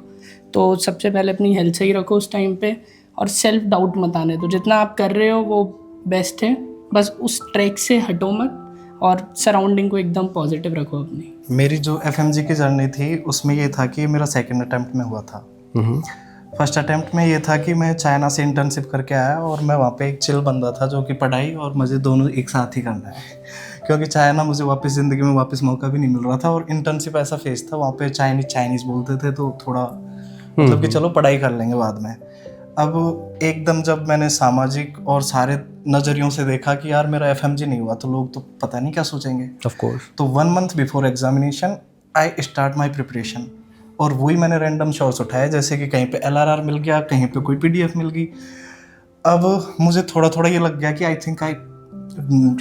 तो सबसे पहले अपनी हेल्थ सही रखो उस टाइम पे, और सेल्फ डाउट मत आने दो। जितना आप कर रहे हो वो बेस्ट है, बस उस ट्रैक से हटो मत और सराउंडिंग को एकदम पॉजिटिव रखो अपनी। मेरी जो एफएमजी की जर्नी थी उसमें ये था कि मेरा सेकंड अटेम्प्ट में हुआ था। फर्स्ट अटेम्प्ट में ये था कि मैं चाइना से इंटर्नशिप करके आया और मैं वहाँ पे एक चिल बंदा था जो कि पढ़ाई और मज़े दोनों एक साथ ही करना है, क्योंकि चाइना मुझे वापस ज़िंदगी में वापस मौका भी नहीं मिल रहा था। और इंटर्नशिप ऐसा फेज था, वहाँ पे चाइनीज़ बोलते थे, तो थोड़ा मतलब कि चलो पढ़ाई कर लेंगे बाद में। अब एकदम जब मैंने सामाजिक और सारे नज़रियों से देखा कि यार मेरा एफएमजी नहीं हुआ तो लोग तो पता नहीं क्या सोचेंगे। Of course. तो 1 month before examination I start my preparation, और वही मैंने रैंडम शॉट्स उठाए, जैसे कि कहीं पे LRR मिल गया, कहीं पे कोई PDF मिल गई। अब मुझे थोड़ा थोड़ा ये लग गया कि I think I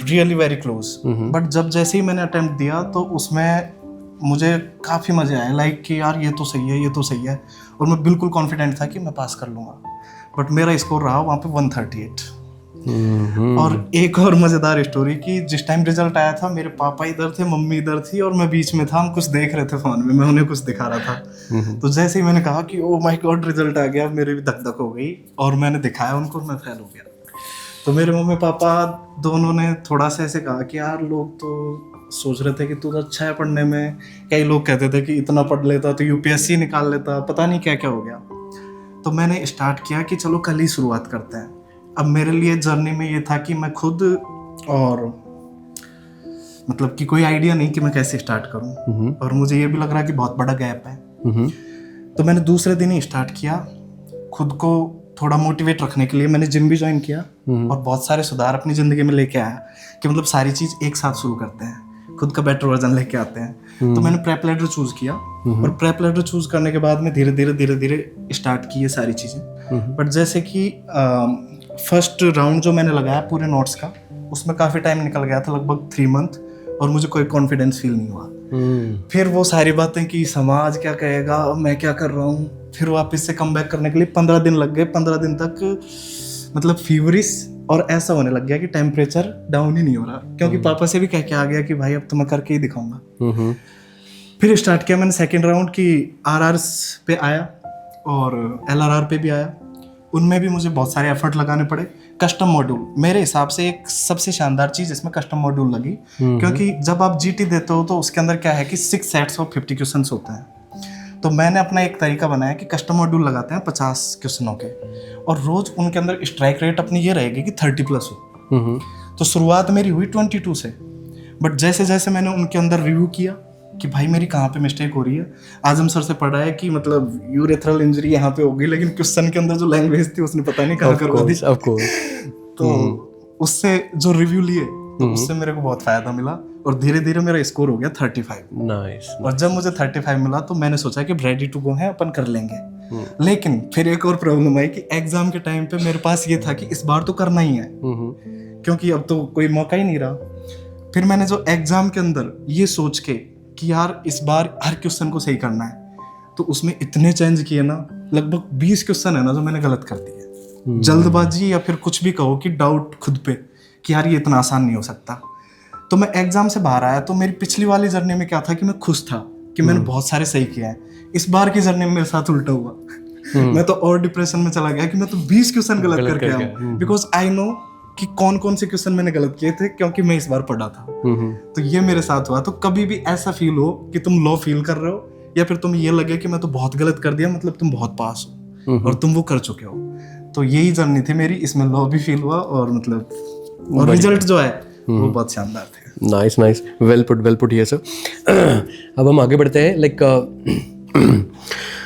really very close. But जब जैसे ही मैंने अटेम्प्ट दिया तो उसमें मुझे काफ़ी मज़े आए, लाइक कि यार ये तो सही है, ये तो सही है, और मैं बिल्कुल कॉन्फिडेंट था कि मैं पास कर लूँगा। बट मेरा स्कोर रहा वहाँ पे 138। और एक और मज़ेदार स्टोरी कि जिस टाइम रिजल्ट आया था मेरे पापा इधर थे, मम्मी इधर थी और मैं बीच में था। हम कुछ देख रहे थे फ़ोन में, मैं उन्हें कुछ दिखा रहा था। तो जैसे ही मैंने कहा कि ओ माय गॉड रिजल्ट आ गया, मेरे भी धक धक हो गई और मैंने दिखाया उनको, मैं फेल हो गया। तो मेरे मम्मी पापा दोनों ने थोड़ा सा ऐसे कहा कि यार लोग तो सोच रहे थे कि तू तो अच्छा है पढ़ने में, कई लोग कहते थे कि इतना पढ़ लेता तो UPSC निकाल लेता, पता नहीं क्या क्या हो गया। तो मैंने स्टार्ट किया कि चलो कल ही शुरुआत करते हैं। अब मेरे लिए जर्नी में ये था कि मैं खुद, और मतलब कि कोई आइडिया नहीं कि मैं कैसे स्टार्ट करूं, और मुझे ये भी लग रहा है कि बहुत बड़ा गैप है। तो मैंने दूसरे दिन ही स्टार्ट किया। खुद को थोड़ा मोटिवेट रखने के लिए मैंने जिम भी ज्वाइन किया और बहुत सारे सुधार अपनी ज़िंदगी में लेके आया कि मतलब सारी चीज़ एक साथ शुरू करते हैं, खुद का बेटर वर्जन लेके आते हैं। तो मैंने प्रेप लेटर चूज़ किया और प्रेप लेटर चूज़ करने के बाद में धीरे धीरे स्टार्ट की ये सारी चीज़ें। बट जैसे कि फर्स्ट राउंड जो मैंने लगाया पूरे नोट्स का, उसमें काफ़ी टाइम निकल गया था, लगभग 3 मंथ, और मुझे कोई कॉन्फिडेंस फील नहीं हुआ। फिर वो सारी बातें कि समाज क्या कहेगा, मैं क्या कर रहा हूँ, फिर वापस से कम बैक करने के लिए 15 दिन लग गए। 15 दिन तक मतलब फीवरिश और ऐसा होने लग गया कि टेम्परेचर डाउन ही नहीं हो रहा, क्योंकि पापा से भी कह के आ गया कि भाई अब तो मैं करके ही दिखाऊंगा। फिर स्टार्ट किया मैंने सेकेंड राउंड की, RRs पे आया और LRR पे भी आया। उनमें भी मुझे बहुत सारे एफर्ट लगाने पड़े। कस्टम मॉड्यूल मेरे हिसाब से एक सबसे शानदार चीज़ इसमें कस्टम मॉड्यूल लगी, क्योंकि जब आप GT देते हो तो उसके अंदर क्या है कि 6 सेट्स ऑफ 50 क्वेश्चंस होते हैं। तो मैंने अपना एक तरीका बनाया कि कस्टम मॉड्यूल लगाते हैं 50 क्वेश्चनों के, और रोज़ उनके अंदर स्ट्राइक रेट अपनी ये रहेगी कि 30+ हो। तो शुरुआत मेरी हुई 22 से, बट जैसे जैसे मैंने उनके अंदर रिव्यू किया कि भाई मेरी कहाँ पे मिस्टेक हो रही है। आजम सर से पढ़ा है कि मतलब यूरेथ्रल इंजरी यहाँ पे होगी, लेकिन क्वेश्चन के अंदर जो लैंग्वेज थी उसने पता नहीं कहाँ करवा दी। तो उससे जो रिव्यू लिए तो उससे मेरे को बहुत फायदा मिला और धीरे धीरे मेरा स्कोर हो गया 35। नाइस। और जब मुझे 35 मिला तो मैंने सोचा कि रेडी टू गो है, अपन कर लेंगे। लेकिन फिर एक और प्रॉब्लम आई कि एग्जाम के टाइम पे मेरे पास ये था कि इस बार तो करना ही है, क्योंकि अब तो कोई मौका ही नहीं रहा। फिर मैंने जो एग्जाम के अंदर ये सोच के कि यार इस बार हर क्वेश्चन को सही करना है, तो उसमें इतने चेंज किए ना, लगभग 20 क्वेश्चन है ना जो मैंने गलत कर दिए। जल्दबाजी या फिर कुछ भी कहो कि डाउट खुद पे कि यार ये इतना आसान नहीं हो सकता। तो मैं एग्जाम से बाहर आया तो मेरी पिछली वाली जर्नी में क्या था कि मैं खुश था कि मैंने बहुत सारे सही किए हैं। इस बार की जर्नी में मेरे साथ उल्टा हुआ। मैं तो और डिप्रेशन में चला गया कि मैं तो 20 क्वेश्चन गलत करके आया हूँ, बिकॉज आई नो कि कौन कौन से क्वेश्चन मैंने गलत किए थे, क्योंकि मैं इस बार पढ़ा था। तो ये मेरे साथ हुआ। तो कभी भी ऐसा फील हो कि तुम लो फील कर रहे हो या फिर तुम ये लगे कि मैं तो बहुत गलत कर दिया, मतलब तुम बहुत पास हो और तुम वो कर चुके हो, तो यही जर्नी थी मेरी। इसमें लो भी फील हुआ और मतलब और रिजल्ट जो है वो बहुत शानदार थे। नाइस नाइस, वेल पुट ये सर। अब हम आगे बढ़ते हैं। लाइक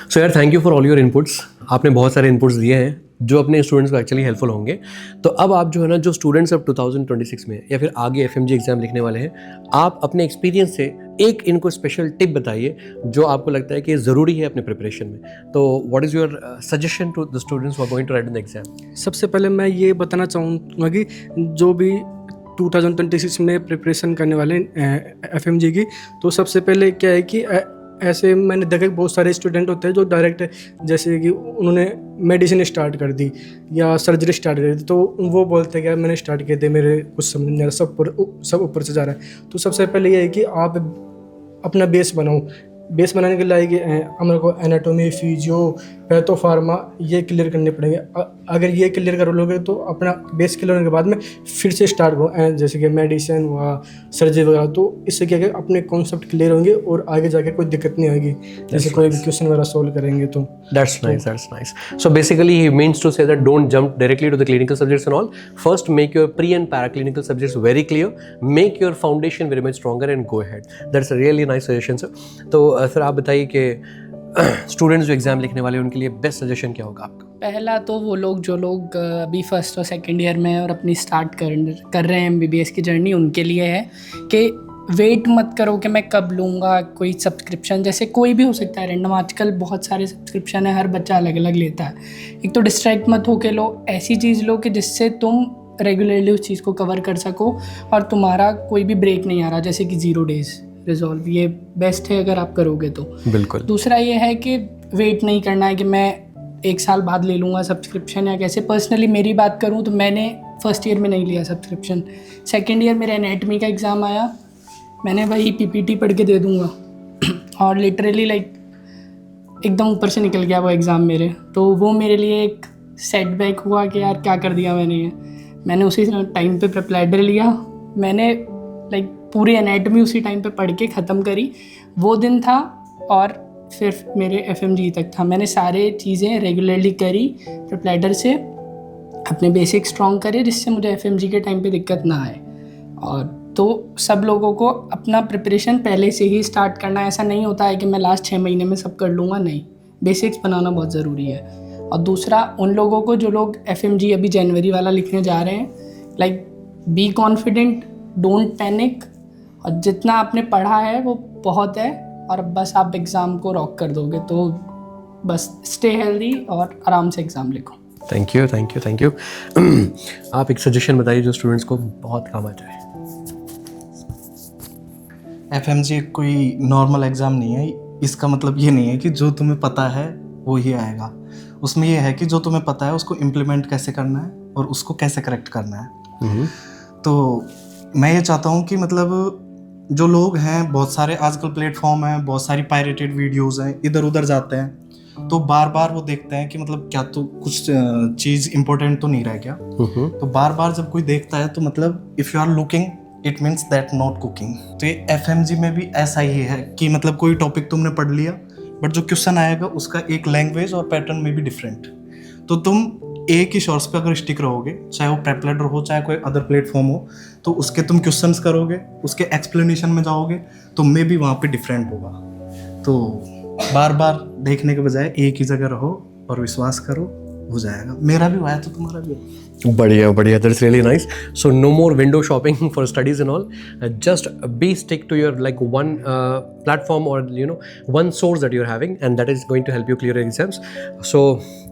सो यार, thank you for all your inputs. आपने बहुत सारे इनपुट्स दिए हैं जो अपने स्टूडेंट्स को एक्चुअली हेल्पफुल होंगे। तो अब आप जो है ना, जो स्टूडेंट्स अब 2026 में या फिर आगे FMG एग्ज़ाम लिखने वाले हैं, आप अपने एक्सपीरियंस से एक इनको स्पेशल टिप बताइए जो आपको लगता है कि ज़रूरी है अपने प्रिपरेशन में। तो what is your suggestion to the students who are going to write in the exam? सबसे पहले मैं ये बताना चाहूँगा कि जो भी 2026 में प्रिपरेशन करने वाले हैं FMG की, तो सबसे पहले क्या है कि ऐसे मैंने देखा कि बहुत सारे स्टूडेंट होते हैं जो डायरेक्ट, जैसे कि उन्होंने मेडिसिन स्टार्ट कर दी या सर्जरी स्टार्ट कर दी, तो वो बोलते हैं कि यार मैंने स्टार्ट किए थे, मेरे कुछ समझ नहीं आ रहा, सब ऊपर से जा रहा है। तो सबसे पहले ये है कि आप अपना बेस बनाओ। बेस बनाने के लिए हमारे को एनाटॉमी, फिजियो, पैथो, फार्मा ये क्लियर करने पड़ेंगे। अगर ये क्लियर कर लोगे तो अपना बेस क्लियर होने के बाद में फिर से स्टार्ट हो, जैसे कि मेडिसिन व सर्जरी वगैरह। तो इससे क्या है, अपने कॉन्सेप्ट क्लियर होंगे और आगे जाके कोई दिक्कत नहीं आएगी, जैसे कोई भी क्वेश्चन वगैरह सोल्व करेंगे तो। That's nice. So basically he means to say that don't jump directly to the clinical subjects and all. First make your pre and paraclinical subjects very clear, make your foundation very much stronger and go ahead. That's a really nice suggestion sir. तो sir आप बताइए कि students जो exam लिखने वाले हैं उनके लिए बेस्ट सजेशन क्या होगा आपका? पहला तो वो लोग जो लोग अभी फर्स्ट और सेकंड ईयर में और अपनी स्टार्ट कर रहे हैं MBBS की जर्नी, उनके लिए है कि वेट मत करो कि मैं कब लूँगा कोई सब्सक्रिप्शन, जैसे कोई भी हो सकता है रैंडम। आजकल बहुत सारे सब्सक्रिप्शन है, हर बच्चा अलग अलग लेता है। एक तो डिस्ट्रैक्ट मत हो के लो, ऐसी चीज़ लो कि जिससे तुम रेगुलरली उस चीज़ को कवर कर सको और तुम्हारा कोई भी ब्रेक नहीं आ रहा, जैसे कि 0 days रिजॉल्व। ये बेस्ट है अगर आप करोगे तो। बिल्कुल। दूसरा ये है कि वेट नहीं करना है कि मैं 1 साल बाद ले लूँगा सब्सक्रिप्शन, या कैसे। पर्सनली मेरी बात करूँ तो मैंने फर्स्ट ईयर में नहीं लिया सब्सक्रिप्शन। सेकेंड ईयर मेरा एनाटमी का एग्ज़ाम आया, मैंने वही PPT पढ़ के दे दूँगा और लिटरली लाइक एकदम ऊपर से निकल गया वो एग्ज़ाम मेरे। तो वो मेरे लिए एक सेटबैक हुआ कि यार क्या कर दिया मैंने ये। मैंने उसी टाइम पे प्रेपलैडर लिया, मैंने लाइक पूरी एनाटमी उसी टाइम पे पढ़ के ख़त्म करी। वो दिन था और फिर मेरे FMG तक था। मैंने सारे चीज़ें रेगुलरली करी, प्रेपलैडर से अपने बेसिक स्ट्रॉन्ग करे, जिससे मुझे FMG के टाइम पे दिक्कत ना आए। और तो सब लोगों को अपना प्रिपरेशन पहले से ही स्टार्ट करना है। ऐसा नहीं होता है कि मैं लास्ट 6 महीने में सब कर लूँगा, नहीं। बेसिक्स बनाना बहुत ज़रूरी है। और दूसरा, उन लोगों को जो लोग FMG अभी जनवरी वाला लिखने जा रहे हैं, like be confident, don't panic, और जितना आपने पढ़ा है वो बहुत है, और बस आप एग्ज़ाम को रॉक कर दोगे। तो बस स्टे हेल्दी और आराम से एग्ज़ाम लिखो। Thank you. आप एक सजेशन बताइए जो स्टूडेंट्स को बहुत काम आ जाए। FMG कोई नॉर्मल एग्ज़ाम नहीं है। इसका मतलब ये नहीं है कि जो तुम्हें पता है वो ही आएगा। उसमें ये है कि जो तुम्हें पता है उसको इम्प्लीमेंट कैसे करना है और उसको कैसे करेक्ट करना है। तो मैं ये चाहता हूँ कि मतलब जो लोग हैं, बहुत सारे आजकल प्लेटफॉर्म हैं, बहुत सारी पायरेटेड वीडियोज़ हैं, इधर उधर जाते हैं, तो बार बार वो देखते हैं कि मतलब क्या तो कुछ चीज़ इंपॉर्टेंट तो नहीं रह गया। तो बार बार जब कोई देखता है तो मतलब if you are looking it means that not cooking. तो ये FMG में भी ऐसा ही है कि मतलब कोई टॉपिक तुमने पढ़ लिया, बट जो क्वेश्चन आएगा उसका एक लैंग्वेज और पैटर्न में भी डिफरेंट। तो तुम एक ही सोर्स पे अगर स्टिक रहोगे, चाहे वो प्रेपलैडर हो चाहे कोई अदर प्लेटफॉर्म हो, तो उसके तुम क्वेश्चंस करोगे, उसके एक्सप्लेनेशन में जाओगे, तो मे भी वहाँ पे डिफरेंट होगा। तो बार बार देखने के बजाय एक ही जगह रहो और विश्वास करो, हो जाएगा। मेरा भी हुआ है तो तुम्हारा भी होगा। बढ़िया, that's really nice. So no more window shopping for studies and all, just be stick to your like one platform or one source that you're having, and that is going to help you clear your exams. So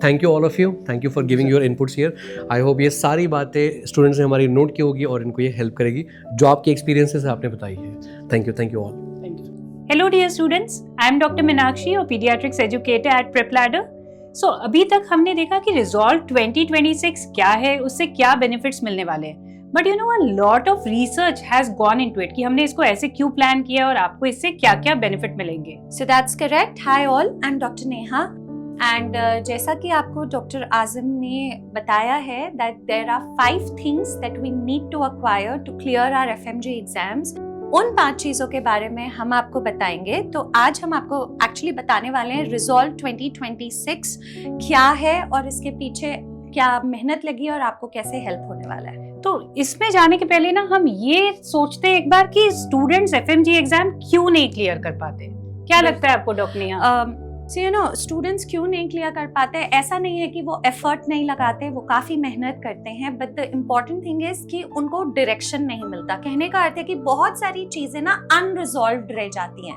thank you all of you, thank you for giving your inputs here. I hope ये सारी बातें students ने हमारी note की होगी और इनको ये हेल्प करेगी जो आपकी एक्सपीरियंसेस आपने बताई है। Thank you all. Hello dear students, I am Dr. Meenakshi, a pediatrics educator at PrepLadder. So अभी तक हमने देखा कि Resolve 2026 क्या है, उससे क्या बेनिफिट्स मिलने वाले हैं। But you know a lot of research has gone into it कि हमने इसको ऐसे क्यों प्लान किया और आपको इससे क्या क्या बेनिफिट मिलेंगे। So that's correct. Hi all, I am doctor Neha and जैसा कि आपको डॉक्टर आजम ने बताया है that there are 5 things that we need to acquire to clear our FMG exams. उन 5 चीज़ों के बारे में हम आपको बताएंगे। तो आज हम आपको एक्चुअली बताने वाले हैं रिजॉल्व 2026 क्या है और इसके पीछे क्या मेहनत लगी और आपको कैसे हेल्प होने वाला है। तो इसमें जाने के पहले ना हम ये सोचते हैं एक बार कि स्टूडेंट्स FMG एग्जाम क्यों नहीं क्लियर कर पाते। क्या लगता है आपको doctor Neha? So you know students क्यों नहीं क्लियर कर पाते, ऐसा नहीं है कि वो एफर्ट नहीं लगाते, वो काफ़ी मेहनत करते हैं, but the important thing is कि उनको डायरेक्शन नहीं मिलता। कहने का अर्थ है कि बहुत सारी चीज़ें ना अनरिजॉल्व्ड रह जाती हैं,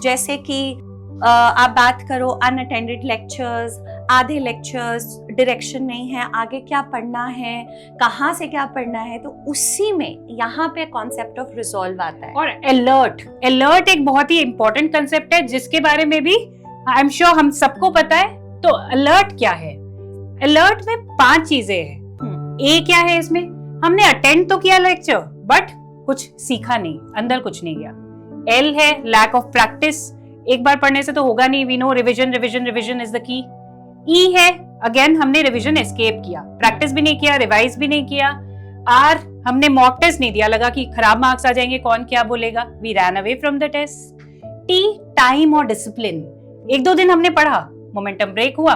जैसे कि आप बात करो अनअटेंडेड लेक्चर्स, आधे लेक्चर्स, डायरेक्शन नहीं है, आगे क्या पढ़ना है, कहाँ से क्या पढ़ना है, तो उसी में यहाँ पे कॉन्सेप्ट ऑफ रिजॉल्व आता है। और अलर्ट एक बहुत ही इंपॉर्टेंट कंसेप्ट है जिसके बारे में भी आई एम श्योर हम सबको पता है। तो अलर्ट क्या है? अलर्ट में 5 चीजें हैं। ए क्या है इसमें? हमने अटेंड तो किया लेक्चर बट कुछ सीखा नहीं, अंदर कुछ नहीं गया। एल है लैक ऑफ प्रैक्टिस, एक बार पढ़ने से तो होगा नहीं, we know revision revision revision is the key. ई है अगेन हमने रिविजन एस्केप किया, प्रैक्टिस भी नहीं किया, रिवाइज भी नहीं किया। आर हमने मॉक टेस्ट नहीं दिया, लगा कि खराब मार्क्स आ जाएंगे, कौन क्या बोलेगा, we ran away from the test. Tea time और डिसिप्लिन, 1-2 दिन हमने पढ़ा, मोमेंटम ब्रेक हुआ,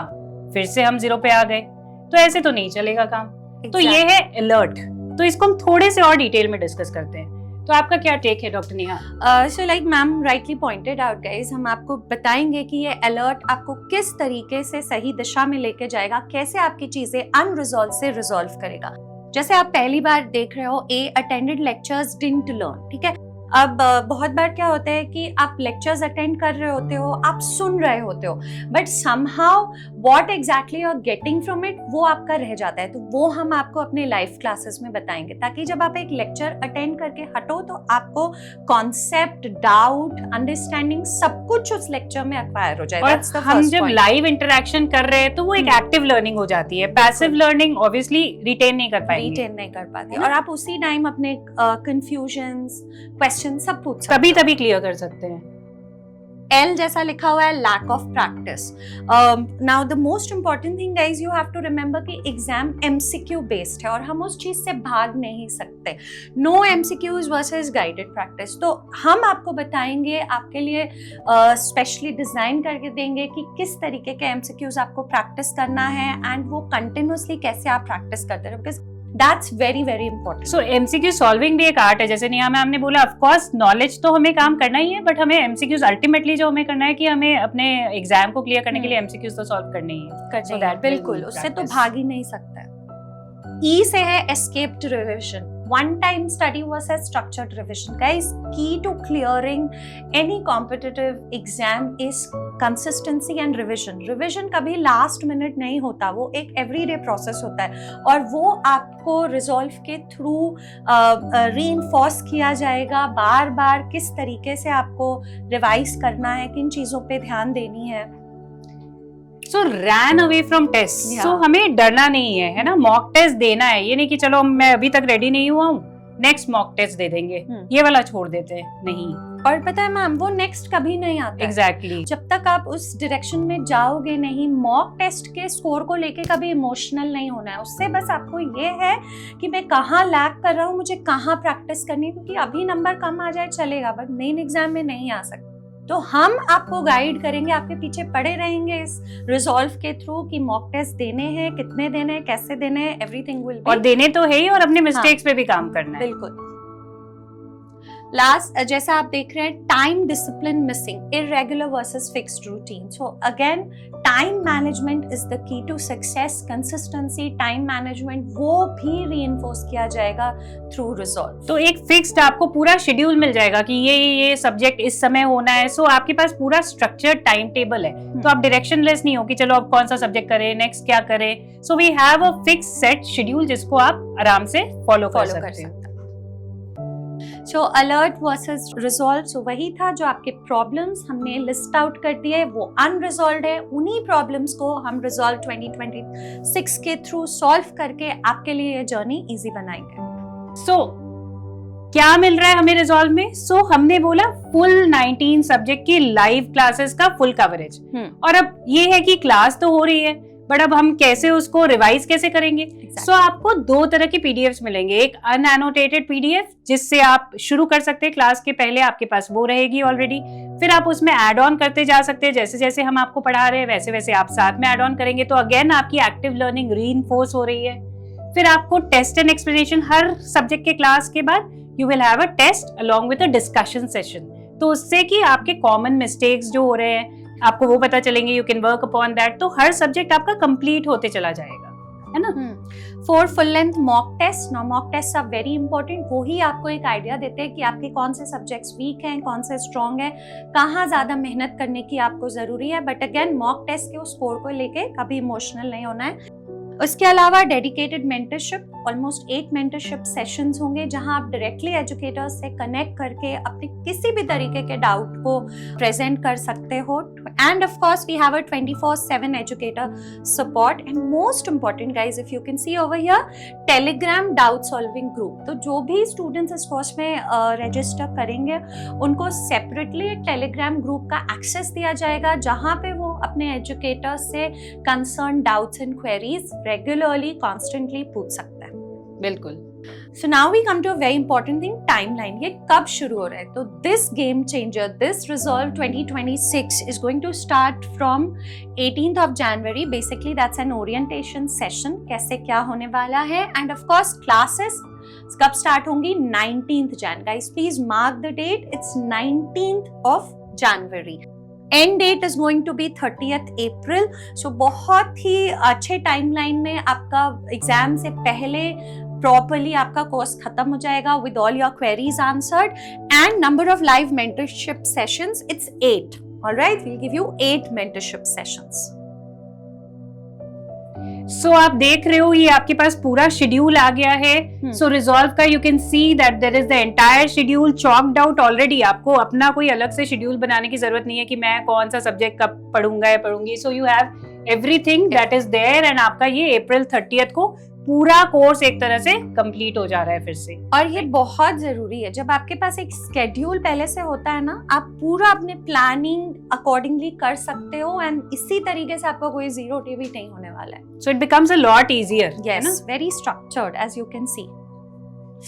फिर से हम 0 पे आ गए, तो ऐसे तो नहीं चलेगा काम। तो ये है अलर्ट। तो इसको हम थोड़े से और डिटेल में डिस्कस करते हैं। तो आपका क्या टेक है doctor Neha? So like ma'am rightly pointed out guys, हम आपको बताएंगे कि ये अलर्ट आपको किस तरीके से सही दिशा में लेके जाएगा, कैसे आपकी चीजें अनरिजॉल्व से रिजॉल्व करेगा। जैसे आप पहली बार देख रहे हो, ए अटेंडेड लेक्चर्स डिडंट लर्न, ठीक है। अब बहुत बार क्या होता है कि आप लेक्चर्स अटेंड कर रहे होते हो, आप सुन रहे होते हो, but somehow what exactly you are getting from it वो आपका रह जाता है। तो वो हम आपको अपने लाइव क्लासेस में बताएंगे, ताकि जब आप एक लेक्चर अटेंड करके हटो तो आपको कॉन्सेप्ट, डाउट, अंडरस्टैंडिंग सब कुछ उस लेक्चर में एक्वायर हो जाए। और हम जब लाइव इंटरेक्शन कर रहे हैं तो वो एक एक्टिव लर्निंग हो जाती है। पैसिव लर्निंग ऑब्वियसली रिटेन नहीं कर पाएंगे, और आप उसी टाइम अपने कंफ्यूजन्स, क्वेश्चन सब पूछ सकते, तभी क्लियर कर सकते हैं। L जैसा लिखा हुआ है lack of practice. Now the most important thing guys, you have to remember कि एग्जाम MCQ बेस्ड है और हम उस चीज से भाग नहीं सकते। No MCQs versus guided practice. तो हम आपको बताएंगे, आपके लिए स्पेशली डिजाइन करके देंगे कि किस तरीके के MCQs आपको प्रैक्टिस करना है, एंड वो कंटिन्यूसली कैसे आप प्रैक्टिस करते रहो, because That's very very important. So MCQ solving भी एक आर्ट है, जैसे नेहा मैम ने बोला, ऑफ कोर्स नॉलेज तो हमें काम करना ही है, बट हमें MCQs अल्टीमेटली जो हमें करना है कि हमें अपने एग्जाम को क्लियर करने के लिए MCQs तो सॉल्व करने ही है। बिल्कुल, उससे तो भाग ही नहीं सकता है। E से है escaped revision, one time study versus structured revision. Guys, key to clearing any competitive exam is consistency and revision. Revision कभी last minute नहीं होता, वो एक everyday process होता है, और वो आपको resolve के through reinforce किया जाएगा बार बार, किस तरीके से आपको revise करना है, किन चीज़ों पे ध्यान देनी है। So ran away from test. So हमें डरना नहीं है ना, मॉक टेस्ट देना है। ये नहीं कि चलो मैं अभी तक रेडी नहीं हुआ हूँ, नेक्स्ट मॉक टेस्ट दे देंगे, ये वाला छोड़ देते हैं, नहीं। और पता है मैम, वो नेक्स्ट कभी नहीं आता। एग्जैक्टली। जब तक आप उस डायरेक्शन में जाओगे नहीं, मॉक टेस्ट के स्कोर को लेके कभी इमोशनल नहीं होना है। उससे बस आपको ये है कि मैं कहाँ लैग कर रहा हूँ, मुझे कहाँ प्रैक्टिस करनी है, क्योंकि अभी नंबर कम आ जाए चलेगा, बट मेन एग्जाम में नहीं आ सकता। तो हम आपको गाइड करेंगे, आपके पीछे पड़े रहेंगे इस रिजॉल्व के थ्रू कि मॉक टेस्ट देने हैं, कितने देने हैं, कैसे देने हैं, एवरीथिंग विल बी। और देने तो है ही, और अपने मिस्टेक्स पे भी काम करना है। बिल्कुल। लास्ट जैसा आप देख रहे हैं, time discipline missing, irregular versus fixed routine. So again time management is the key to success. Consistency, time management, वो भी रीइंफोर्स किया जाएगा थ्रू रिजॉल्व। तो एक फिक्स्ड आपको पूरा शेड्यूल मिल जाएगा कि ये सब्जेक्ट इस समय होना है। सो आपके पास पूरा स्ट्रक्चर्ड टाइम टेबल है, तो आप डायरेक्शनलेस नहीं हो कि चलो अब कौन सा सब्जेक्ट करें, नेक्स्ट क्या करें। So we have a fix set schedule जिसको आप आराम से फॉलो कर सकते हैं। So alert versus resolve, so वही था जो आपके प्रॉब्लम्स हमने लिस्ट आउट कर दिए, वो अनरिजॉल्व्ड है। उन्हीं प्रॉब्लम्स को हम रिजॉल्व 2026 के थ्रू सॉल्व करके आपके लिए ये जर्नी इजी बनाएंगे। सो क्या मिल रहा है हमें रिजॉल्व में? सो हमने बोला फुल 19 सब्जेक्ट की लाइव क्लासेस का फुल कवरेज। और अब ये है कि क्लास तो हो रही है, बट अब हम कैसे उसको रिवाइज कैसे करेंगे? सो आपको 2 तरह की पीडीएफ्स मिलेंगे। एक अनएनोटेटेड पीडीएफ जिससे आप शुरू कर सकते हैं, क्लास के पहले आपके पास वो रहेगी ऑलरेडी, फिर आप उसमें ऐड ऑन करते जा सकते हैं। जैसे जैसे हम आपको पढ़ा रहे हैं वैसे वैसे आप साथ में ऐड ऑन करेंगे, तो अगेन आपकी एक्टिव लर्निंग रीइंफोर्स हो रही है। फिर आपको टेस्ट एंड एक्सप्लेनेशन, हर सब्जेक्ट के क्लास के बाद you will have a test along with a discussion session, तो उससे कि आपके कॉमन मिस्टेक्स जो हो रहे हैं, आपको वो पता चलेंगे, you can work upon that, तो हर सब्जेक्ट आपका कंप्लीट होते चला जाएगा, है ना। 4 full length mock test. Now mock test are very important, वो ही आपको एक आइडिया देते हैं कि आपके कौन से सब्जेक्ट्स वीक हैं, कौन से स्ट्रॉन्ग है, कहाँ ज़्यादा मेहनत करने की आपको ज़रूरी है। बट अगेन मॉक टेस्ट के उस स्कोर को लेके कभी इमोशनल नहीं होना है। उसके अलावा dedicated mentorship, almost 8 mentorship sessions होंगे जहां आप डायरेक्टली एजुकेटर्स से कनेक्ट करके अपने किसी भी तरीके के डाउट को प्रेजेंट कर सकते हो। And of course we have a 24/7 educator support. And most important guys, if you can see over here, Telegram doubt solving group. तो जो भी स्टूडेंट्स इस कोर्स में रजिस्टर करेंगे उनको सेपरेटली टेलीग्राम ग्रुप का एक्सेस दिया जाएगा जहां पे वो अपने एजुकेटर्स से concern doubts and queries regularly constantly पूछ सकते हैं। बिल्कुल। So now we come to a very important thing, timeline. ये कब शुरू हो रहा है? तो this game changer, this Resolve 2026 is going to start from 18th of January. Basically that's an orientation session. कैसे क्या होने वाला है? And of course classes कब start होंगी? 19th Jan. Guys, please mark the date. It's 19th of January. End date is going to be 30th April. So बहुत ही अच्छे timeline में आपका एग्जाम से पहले प्रॉपरली आपका कोर्स खत्म हो जाएगा with all your queries answered. And number of live mentorship sessions, it's 8. Alright, we will give you 8 mentorship sessions. So आप देख रहे हो ये आपके पास पूरा शेड्यूल आ गया है। सो रिजॉल्व का you can see that there is the entire schedule chalked out already. आपको अपना कोई अलग से शेड्यूल बनाने की जरूरत नहीं है कि मैं कौन सा सब्जेक्ट कब पढ़ूंगा या पढ़ूंगी। So you have everything that is there and आपका ये अप्रैल 30th को पूरा कोर्स एक तरह से कंप्लीट हो जा रहा है फिर से। और ये बहुत जरूरी है, जब आपके पास एक स्केड्यूल पहले से होता है ना, आप पूरा अपने प्लानिंग अकॉर्डिंगली कर सकते हो एंड इसी तरीके से आपको कोई जीरो डे भी नहीं होने वाला है। So it becomes a lot easier. Yes, very structured as you can see.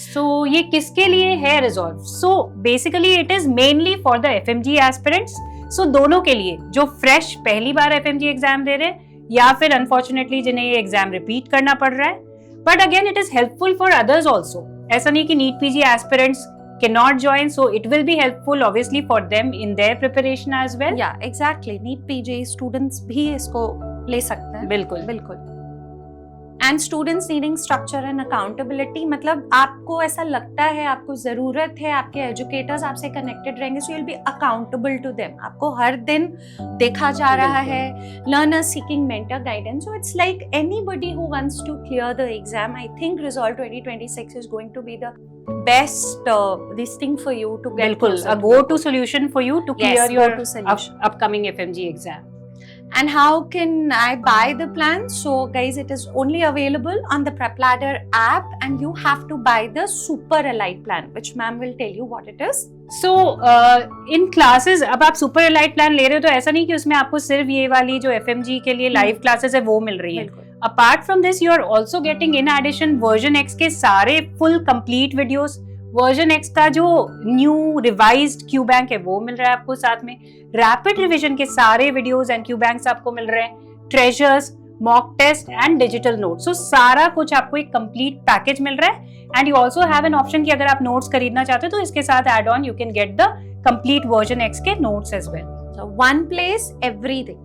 So ये किसके लिए है resolve? So basically it is mainly for the FMG aspirants. So दोनों के लिए, जो फ्रेश पहली बार एफएमजी एग्जाम दे रहे हैं या फिर अनफॉर्चुनेटली जिन्हें ये एग्जाम रिपीट करना पड़ रहा है। But again it is helpful for others also. ऐसा नहीं कि NEET PG aspirants can not join, so it will be helpful obviously for them in their preparation as well. या एग्जैक्टली, नीट पीजी स्टूडेंट्स भी इसको ले सकते हैं। बिल्कुल बिल्कुल। And students needing structure and accountability, मतलब आपको ऐसा लगता है, आपको जरूरत है, आपके एजुकेटर्स आपसे कनेक्टेड रहेंगे, so you will be accountable to them. आपको हर दिन देखा जा रहा है, learners seeking mentor guidance. So it's like anybody who wants to clear the exam, I think resolve 2026 is going to be the best this thing for you to get बिल्कुल closer a to go the to goal. solution for you to clear Yes, your go-to solution. upcoming FMG exam. And how can I buy the plan? So guys, it is only available on the PrepLadder app and you have to buy the Super Elite plan, which ma'am will tell you what it is. So in classes, अब आप super elite plan ले रहे हो तो ऐसा नहीं कि उसमें आपको सिर्फ ये वाली जो FMG के लिए लाइव क्लासेस है वो मिल रही है। Apart from this you are also getting in addition version X के सारे full complete videos. Version X का जो न्यू रिवाइज्ड क्यू बैंक है वो मिल रहा है आपको साथ में। रैपिड रिवीजन के सारे वीडियोस एंड क्यू बैंक्स आपको मिल रहे हैं। Treasures, mock test and digital notes, so सारा कुछ आपको एक कंप्लीट पैकेज मिल रहा है। And you also have an option कि अगर आप नोट्स खरीदना चाहते हो तो इसके साथ add on you can get the complete version X के notes as well. So one place, everything.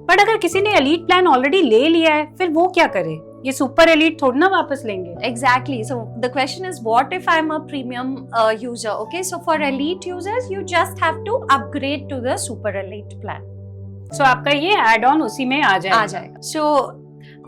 But अगर किसी ने एलीट प्लान ऑलरेडी ले लिया है फिर वो क्या करे? ये सुपर एलीट थोड़ा ना वापस लेंगे। Exactly. So the question is, what if I'm a premium user? Okay, so for elite users, you just have to upgrade to the super elite plan. So आपका ये एड ऑन उसी में आ जाएगा। So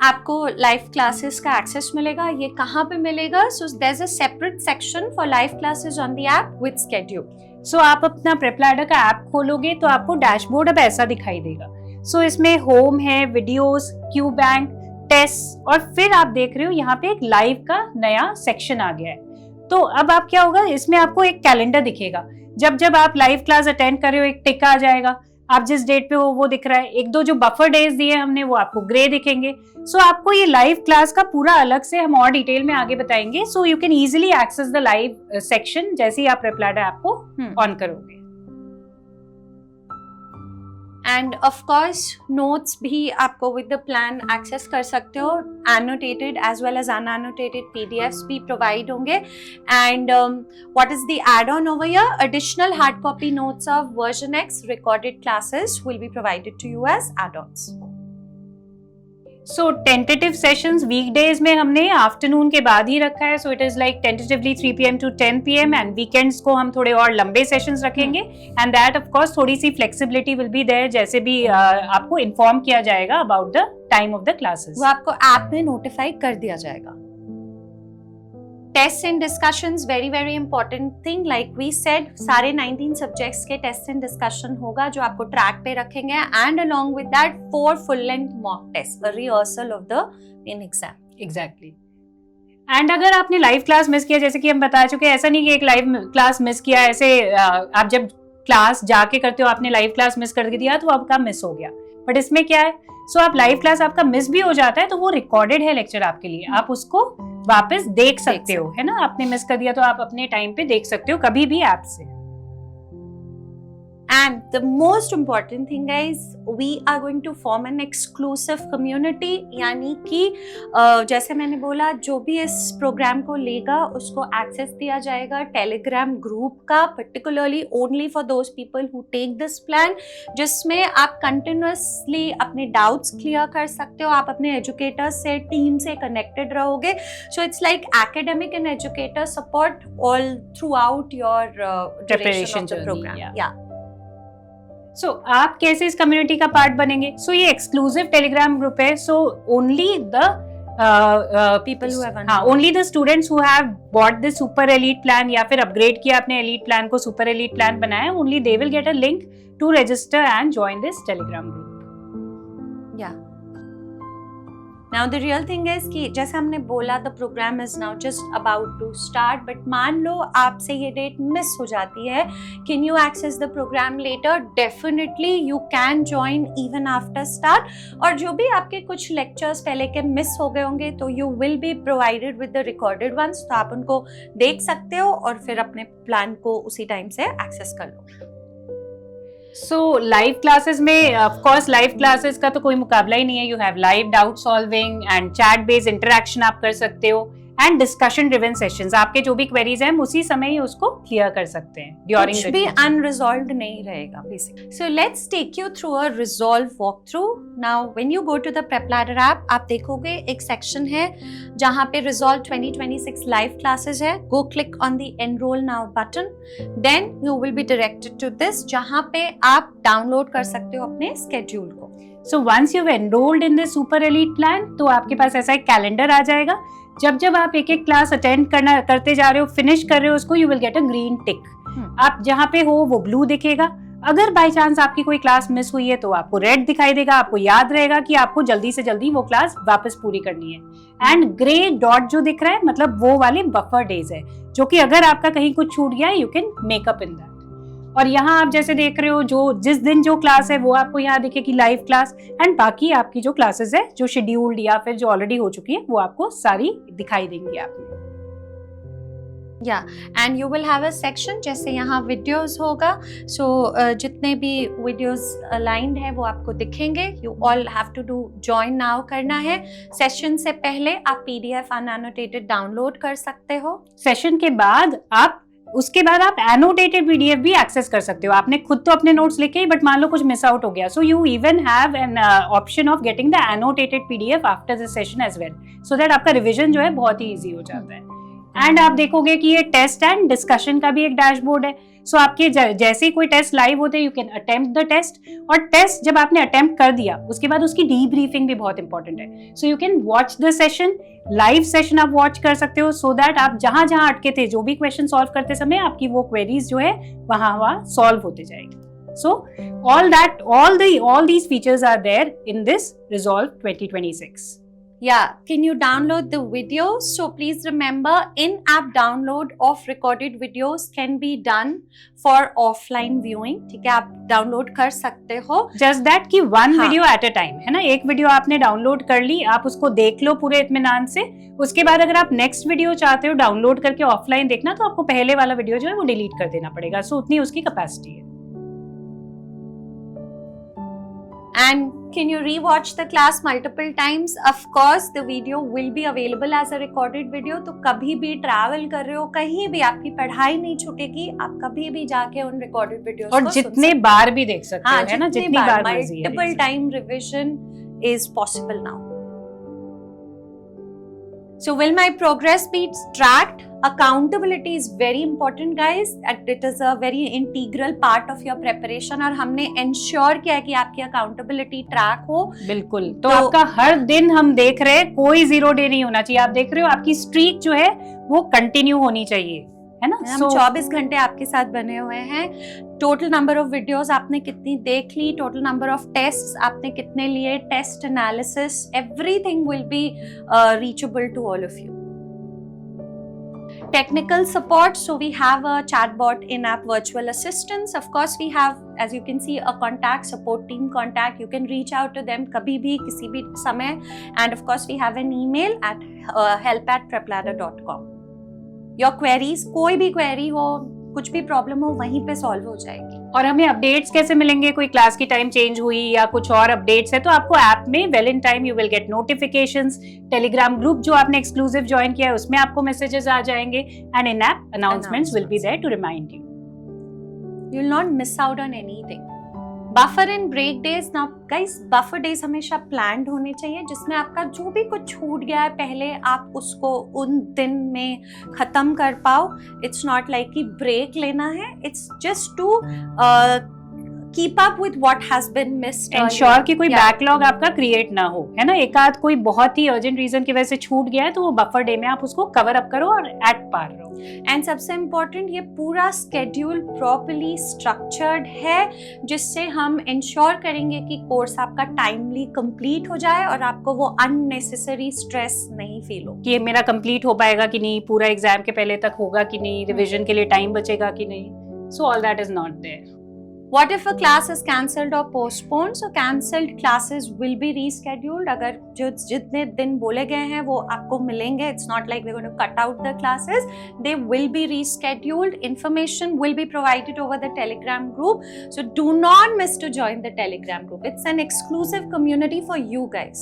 आपको लाइव क्लासेस का access मिलेगा। ये कहाँ पे मिलेगा? So there's a separate section for live classes on the app with schedule. So आप अपना प्रेपलैडर का ऐप खोलोगे तो आपको डैशबोर्ड अब ऐसा दिखाई देगा। So इसमें होम है, वीडियोस, क्यू बैंक, टेस्ट और फिर आप देख रहे हो यहाँ पे एक लाइव का नया सेक्शन आ गया है। तो अब आप क्या होगा, इसमें आपको एक कैलेंडर दिखेगा। जब जब आप लाइव क्लास अटेंड कर रहे हो एक टिक आ जाएगा, आप जिस डेट पे हो वो दिख रहा है। एक दो जो बफर डेज दिए हमने वो आपको ग्रे दिखेंगे। सो आपको ये लाइव क्लास का पूरा अलग से हम और डिटेल में आगे बताएंगे। So you can easily access the live section जैसे ही आप प्रेपलैडर ऐप को ऑन करोगे। एंड ऑफ कोर्स नोट्स भी आपको विद द प्लान एक्सेस कर सकते हो, annotated as well as unannotated PDFs भी प्रोवाइड होंगे. And what is the add on over here, additional hard copy notes of version X recorded classes will be provided to you as add-ons. So tentative sessions weekdays में हमने afternoon के बाद ही रखा है. So it is like tentatively 3 PM to 10 PM and weekends को हम थोड़े और लंबे सेशंस रखेंगे. एंड दैट ऑफ कोर्स थोड़ी सी फ्लेक्सिबिलिटी विल बी देयर, जैसे भी आपको इन्फॉर्म किया जाएगा about the time of the classes. वो आपको ऐप में नोटिफाई कर दिया जाएगा. Test and discussions very very important thing. Like we said, सारे 19 सब्जेक्ट्स के टेस्ट एंड डिस्कशन होगा जो आपको ट्रैक पे रखेंगे. And along with that 4 full length mock test, a rehearsal of the main exam. Exactly. And अगर आपने live class miss किया, जैसे कि हम बता चुके हैं, ऐसा नहीं कि एक लाइव क्लास मिस किया, ऐसे आप जब क्लास जाके करते हो आपने लाइव क्लास मिस कर दिया तो आपका मिस हो गया. बट इसमें क्या है, सो आप लाइव क्लास आपका मिस भी हो जाता है तो वो रिकॉर्डेड है लेक्चर आपके लिए, आप उसको वापस देख सकते हो, है ना. आपने मिस कर दिया तो आप अपने टाइम पे देख सकते हो कभी भी ऐप से. And the most important thing guys, we are going to form an exclusive community. यानी कि जैसे मैंने बोला, जो भी इस प्रोग्राम को लेगा उसको एक्सेस दिया जाएगा टेलीग्राम ग्रुप का, particularly only for those people who take this plan, जिसमें आप कंटिन्यूसली अपने डाउट्स क्लियर कर सकते हो, आप अपने एजुकेटर्स से, टीम से कनेक्टेड रहोगे. So it's like academic and educator support all throughout your Preparation of the journey, programme. yeah. So आप कैसे इस कम्युनिटी का पार्ट बनेंगे? सो ये एक्सक्लूसिव टेलीग्राम ग्रुप है. So only the People who have only the students who have bought the super elite plan या फिर upgrade किया अपने एलीट प्लान को, सुपर एलीट प्लान बनाया, only they will get a link to register and join this Telegram group. Yeah. Now the real thing is कि जैसे हमने बोला, the program is now just about to start, but मान लो आपसे ये date miss हो जाती है, can you access the program later? Definitely you can join even after start. और जो भी आपके कुछ lectures पहले के मिस हो गए होंगे तो you will be provided with the recorded ones, तो आप उनको देख सकते हो और फिर अपने प्लान को उसी टाइम से access कर लो. सो लाइव क्लासेस में ऑफ कोर्स लाइव क्लासेस का तो कोई मुकाबला ही नहीं है. You have live doubt solving and chat based interaction आप कर सकते हो, एंड डिस्कशन ड्रिवन सेशंस. आपके जो भी क्वेरीज हैं उसी समय ही उसको क्लियर कर सकते हैं ड्यूरिंग कुछ भी अनरिजॉल्व्ड नहीं रहेगा basically. So let's take you through a resolve walk through. Now when you go to the PrepLadder app, आप देखोगे एक सेक्शन है जहाँ पे रिजॉल्व 2026 लाइव क्लासेस है. Go click on the enroll now button, then you will be directed to this, जहाँ पे आप डाउनलोड कर सकते हो अपने स्केड्यूल को. So once you enrolled in this super elite plan, तो आपके पास ऐसा एक कैलेंडर आ जाएगा. जब जब आप एक एक क्लास अटेंड करते जा रहे हो, फिनिश कर रहे हो उसको, you will get a green टिक. आप जहाँ पे हो वो ब्लू दिखेगा. अगर बाय चांस आपकी कोई क्लास मिस हुई है तो आपको रेड दिखाई देगा. आपको याद रहेगा कि आपको जल्दी से जल्दी वो क्लास वापस पूरी करनी है. एंड ग्रे डॉट जो दिख रहा है, मतलब वो वाले बफर डेज है, जो कि अगर आपका कहीं कुछ छूट गया है you can make up in that. और यहाँ आप जैसे देख रहे हो, जो जिस दिन जो क्लास है वो आपको यहाँ दिखेगी लाइव क्लास, एंड बाकी आपकी जो क्लासेस है जो शेड्यूल्ड या फिर जो ऑलरेडी हो चुकी है वो आपको सारी दिखाई देंगी आपको. या and you will have a section, जैसे यहाँ वीडियोस होगा. सो जितने भी वीडियोस अलाइंड है वो आपको दिखेंगे. You all have to do join now करना है. सेशन से पहले आप पीडीएफ अनएनोटेटेड डाउनलोड कर सकते हो. सेशन के बाद उसके बाद आप एनोटेटेड पीडीएफ भी एक्सेस कर सकते हो. आपने खुद तो अपने नोट्स लिखे ही, बट मान लो कुछ मिस आउट हो गया, so you even have an option of getting the annotated PDF after the session as well, so that आपका रिवीजन जो है बहुत ही इजी हो जाता है. एंड आप देखोगे कि ये टेस्ट एंड डिस्कशन का भी एक डैशबोर्ड है. सो आपके जैसे ही कोई टेस्ट लाइव होते हैं, you can attempt the test. और टेस्ट जब आपने अटेम्प्ट कर दिया उसके बाद उसकी डीब्रीफिंग भी बहुत इंपॉर्टेंट है. सो you can watch the session, live session आप वॉच कर सकते हो, सो दैट आप जहां जहां अटके थे, जो भी क्वेश्चन सॉल्व करते समय आपकी वो क्वेरीज जो है वहां सॉल्व होते जाएगी. सो all these features are there in this Resolve 2026. Yeah, can you download the videos? So please remember, in-app download of recorded videos can be done for offline viewing. ठीक है, आप डाउनलोड कर सकते हो. जस्ट दैट कि one video at a time, है ना. एक वीडियो आपने डाउनलोड कर ली, आप उसको देख लो पूरे इत्मीनान से. उसके बाद अगर आप नेक्स्ट वीडियो चाहते हो डाउनलोड करके ऑफलाइन देखना, तो आपको पहले वाला वीडियो जो है वो डिलीट कर देना पड़ेगा. सो उतनी उसकी कैपेसिटी है. And can you rewatch the class multiple times? Of course, the video will be available as a recorded video. तो कभी भी ट्रैवल कर रहे हो, कहीं भी आपकी पढ़ाई नहीं छूटेगी, आप कभी भी जाके उन recorded videos और को जितने बार भी देख सकते हो, है ना, जितनी बार मर्जी है। multiple time revision is possible now. So will my progress be tracked? Accountability is very important, guys. It is a very integral part of your preparation. और हमने ensure किया है कि आपकी accountability track हो। बिल्कुल। तो आपका हर दिन हम देख रहे हैं, कोई 0 डे नहीं होना चाहिए। आप देख रहे हो आपकी स्ट्रीक जो है वो कंटिन्यू होनी चाहिए, है ना। हम 24 घंटे आपके साथ बने हुए हैं। टोटल नंबर ऑफ वीडियोस आपने कितनी देख ली, टोटल नंबर ऑफ टेस्ट्स आपने कितने लिए, test analysis, everything will be reachable to all of you. Technical support, so we have a chatbot in-app virtual assistants. Of course, we have, as you can see, a contact support team contact. You can reach out to them kabhi bhi, kisi bhi samay. And of course, we have an email at help@prepladder.com. Your queries, कोई भी query हो, कुछ भी problem हो, वहीं पे solve हो जाएगी। और हमें अपडेट्स कैसे मिलेंगे? कोई क्लास की टाइम चेंज हुई या कुछ और अपडेट्स है तो आपको ऐप में well in time you will get notifications. Telegram group जो आपने एक्सक्लूसिव ज्वाइन किया है उसमें आपको मैसेजेस आ जाएंगे and in app announcements will be there to remind you. You will not miss out on anything. Buffer and break days. Now guys, buffer days हमेशा planned होने चाहिए, जिसमें आपका जो भी कुछ छूट गया है पहले आप उसको उन दिन में खत्म कर पाओ। It's not like कि break लेना है, it's just to keep up with what has been missed. Ensure कि कोई बैकलॉग आपका क्रिएट ना हो, है ना। एक आध कोई बहुत ही अर्जेंट रीजन की वजह से छूट गया है तो वो बफर डे में आप उसको कवर अप करो और एट पार रहो। एंड सबसे इम्पोर्टेंट, ये पूरा स्केड्यूल प्रॉपर्ली स्ट्रक्चर्ड है, जिससे हम इंश्योर करेंगे कि कोर्स आपका टाइमली कंप्लीट हो जाए और आपको वो अननेसेसरी स्ट्रेस नहीं फील हो कि ये मेरा कंप्लीट हो पाएगा कि नहीं, पूरा एग्जाम के पहले तक होगा कि नहीं, रिवीजन के लिए टाइम बचेगा कि नहीं। So all that is not there. What if a class is cancelled or postponed? So cancelled classes will be rescheduled. अगर जो जितने दिन बोले गए हैं वो आपको मिलेंगे. It's not like we're going to cut out the classes. They will be rescheduled. Information will be provided over the Telegram group. So do not miss to join the Telegram group. It's an exclusive community for you guys.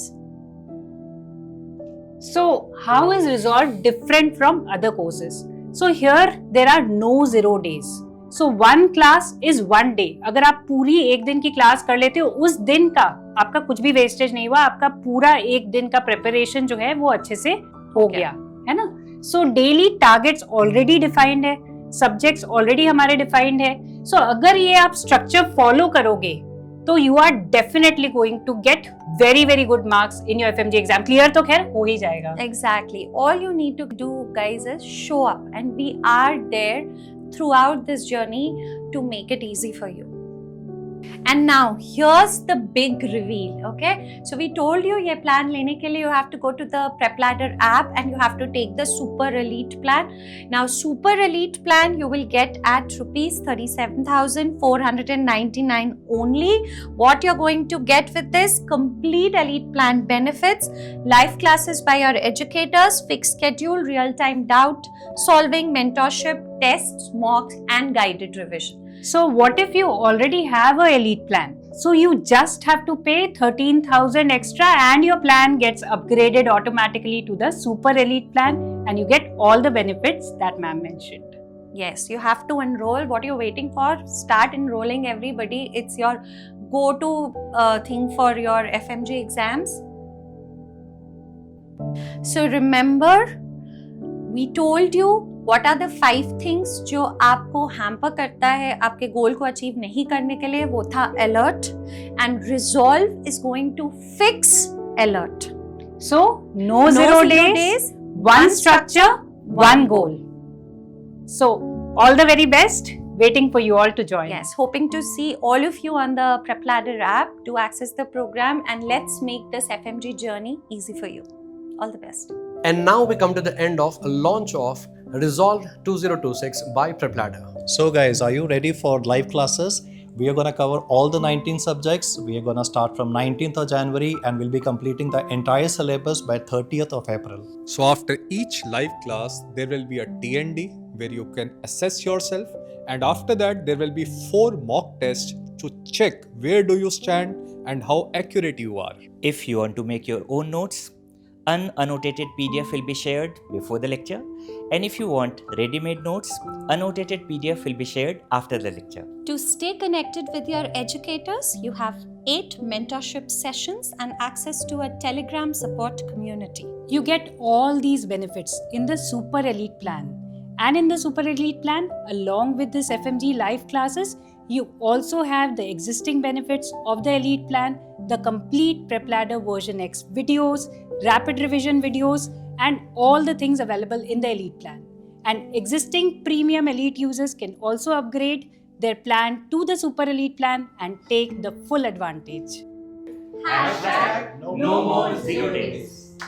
So how is Resolve different from other courses? So here there are no 0 days. So one class is 1 day. अगर आप पूरी एक दिन की class कर लेते हो, उस दिन का आपका कुछ भी वेस्टेज नहीं हुआ, आपका पूरा एक दिन का प्रिपरेशन जो है वो अच्छे से हो गया, है ना। So daily targets already defined है, सब्जेक्ट्स ऑलरेडी हमारे डिफाइंड है। सो अगर ये आप स्ट्रक्चर फॉलो करोगे तो you are definitely going to get very very good marks in your FMG exam. Clear तो खैर हो ही जाएगा। Exactly. All you need to do, guys, is show up, and we are there throughout this journey to make it easy for you. And now here's the big reveal, okay? So we told you ये plan लेने के लिए you have to go to the PrepLadder app and you have to take the Super Elite plan. Now Super Elite plan you will get at rupees 37,499 only. What you're going to get with this complete Elite plan benefits, live classes by our educators, fixed schedule, real-time doubt solving, mentorship, tests, mocks and guided revision. So what if you already have a elite plan? So you just have to pay 13,000 extra and your plan gets upgraded automatically to the super elite plan and you get all the benefits that ma'am mentioned. Yes, you have to enroll. What you're waiting for? Start enrolling, everybody. It's your go-to thing for your FMG exams. So remember, we told you what are the 5 things जो आपको hamper करता है आपके गोल को achieve नहीं करने के लिए. वो था alert and resolve is going to fix alert. So no zero days, one structure, one goal. So all the very best. Waiting for you all to join. Yes, hoping to see all of you on the PrepLadder app to access the program, and let's make this FMG journey easy for you. All the best. And now we come to the end of a launch of Resolve 2026 by PrepLadder. So guys, are you ready for live classes? We are going to cover all the 19 subjects. We are going to start from 19th of January and we'll be completing the entire syllabus by 30th of April. So after each live class, there will be a TND where you can assess yourself, and after that there will be 4 mock tests to check where do you stand and how accurate you are. If you want to make your own notes, unannotated PDF will be shared before the lecture. And if you want ready-made notes, annotated PDF will be shared after the lecture. To stay connected with your educators, you have 8 mentorship sessions and access to a Telegram support community. You get all these benefits in the Super Elite plan. And in the Super Elite plan, along with this FMG live classes, you also have the existing benefits of the Elite plan, the complete PrepLadder version X videos, rapid revision videos, and all the things available in the Elite plan. And existing premium Elite users can also upgrade their plan to the Super Elite plan and take the full advantage. No more 0 days.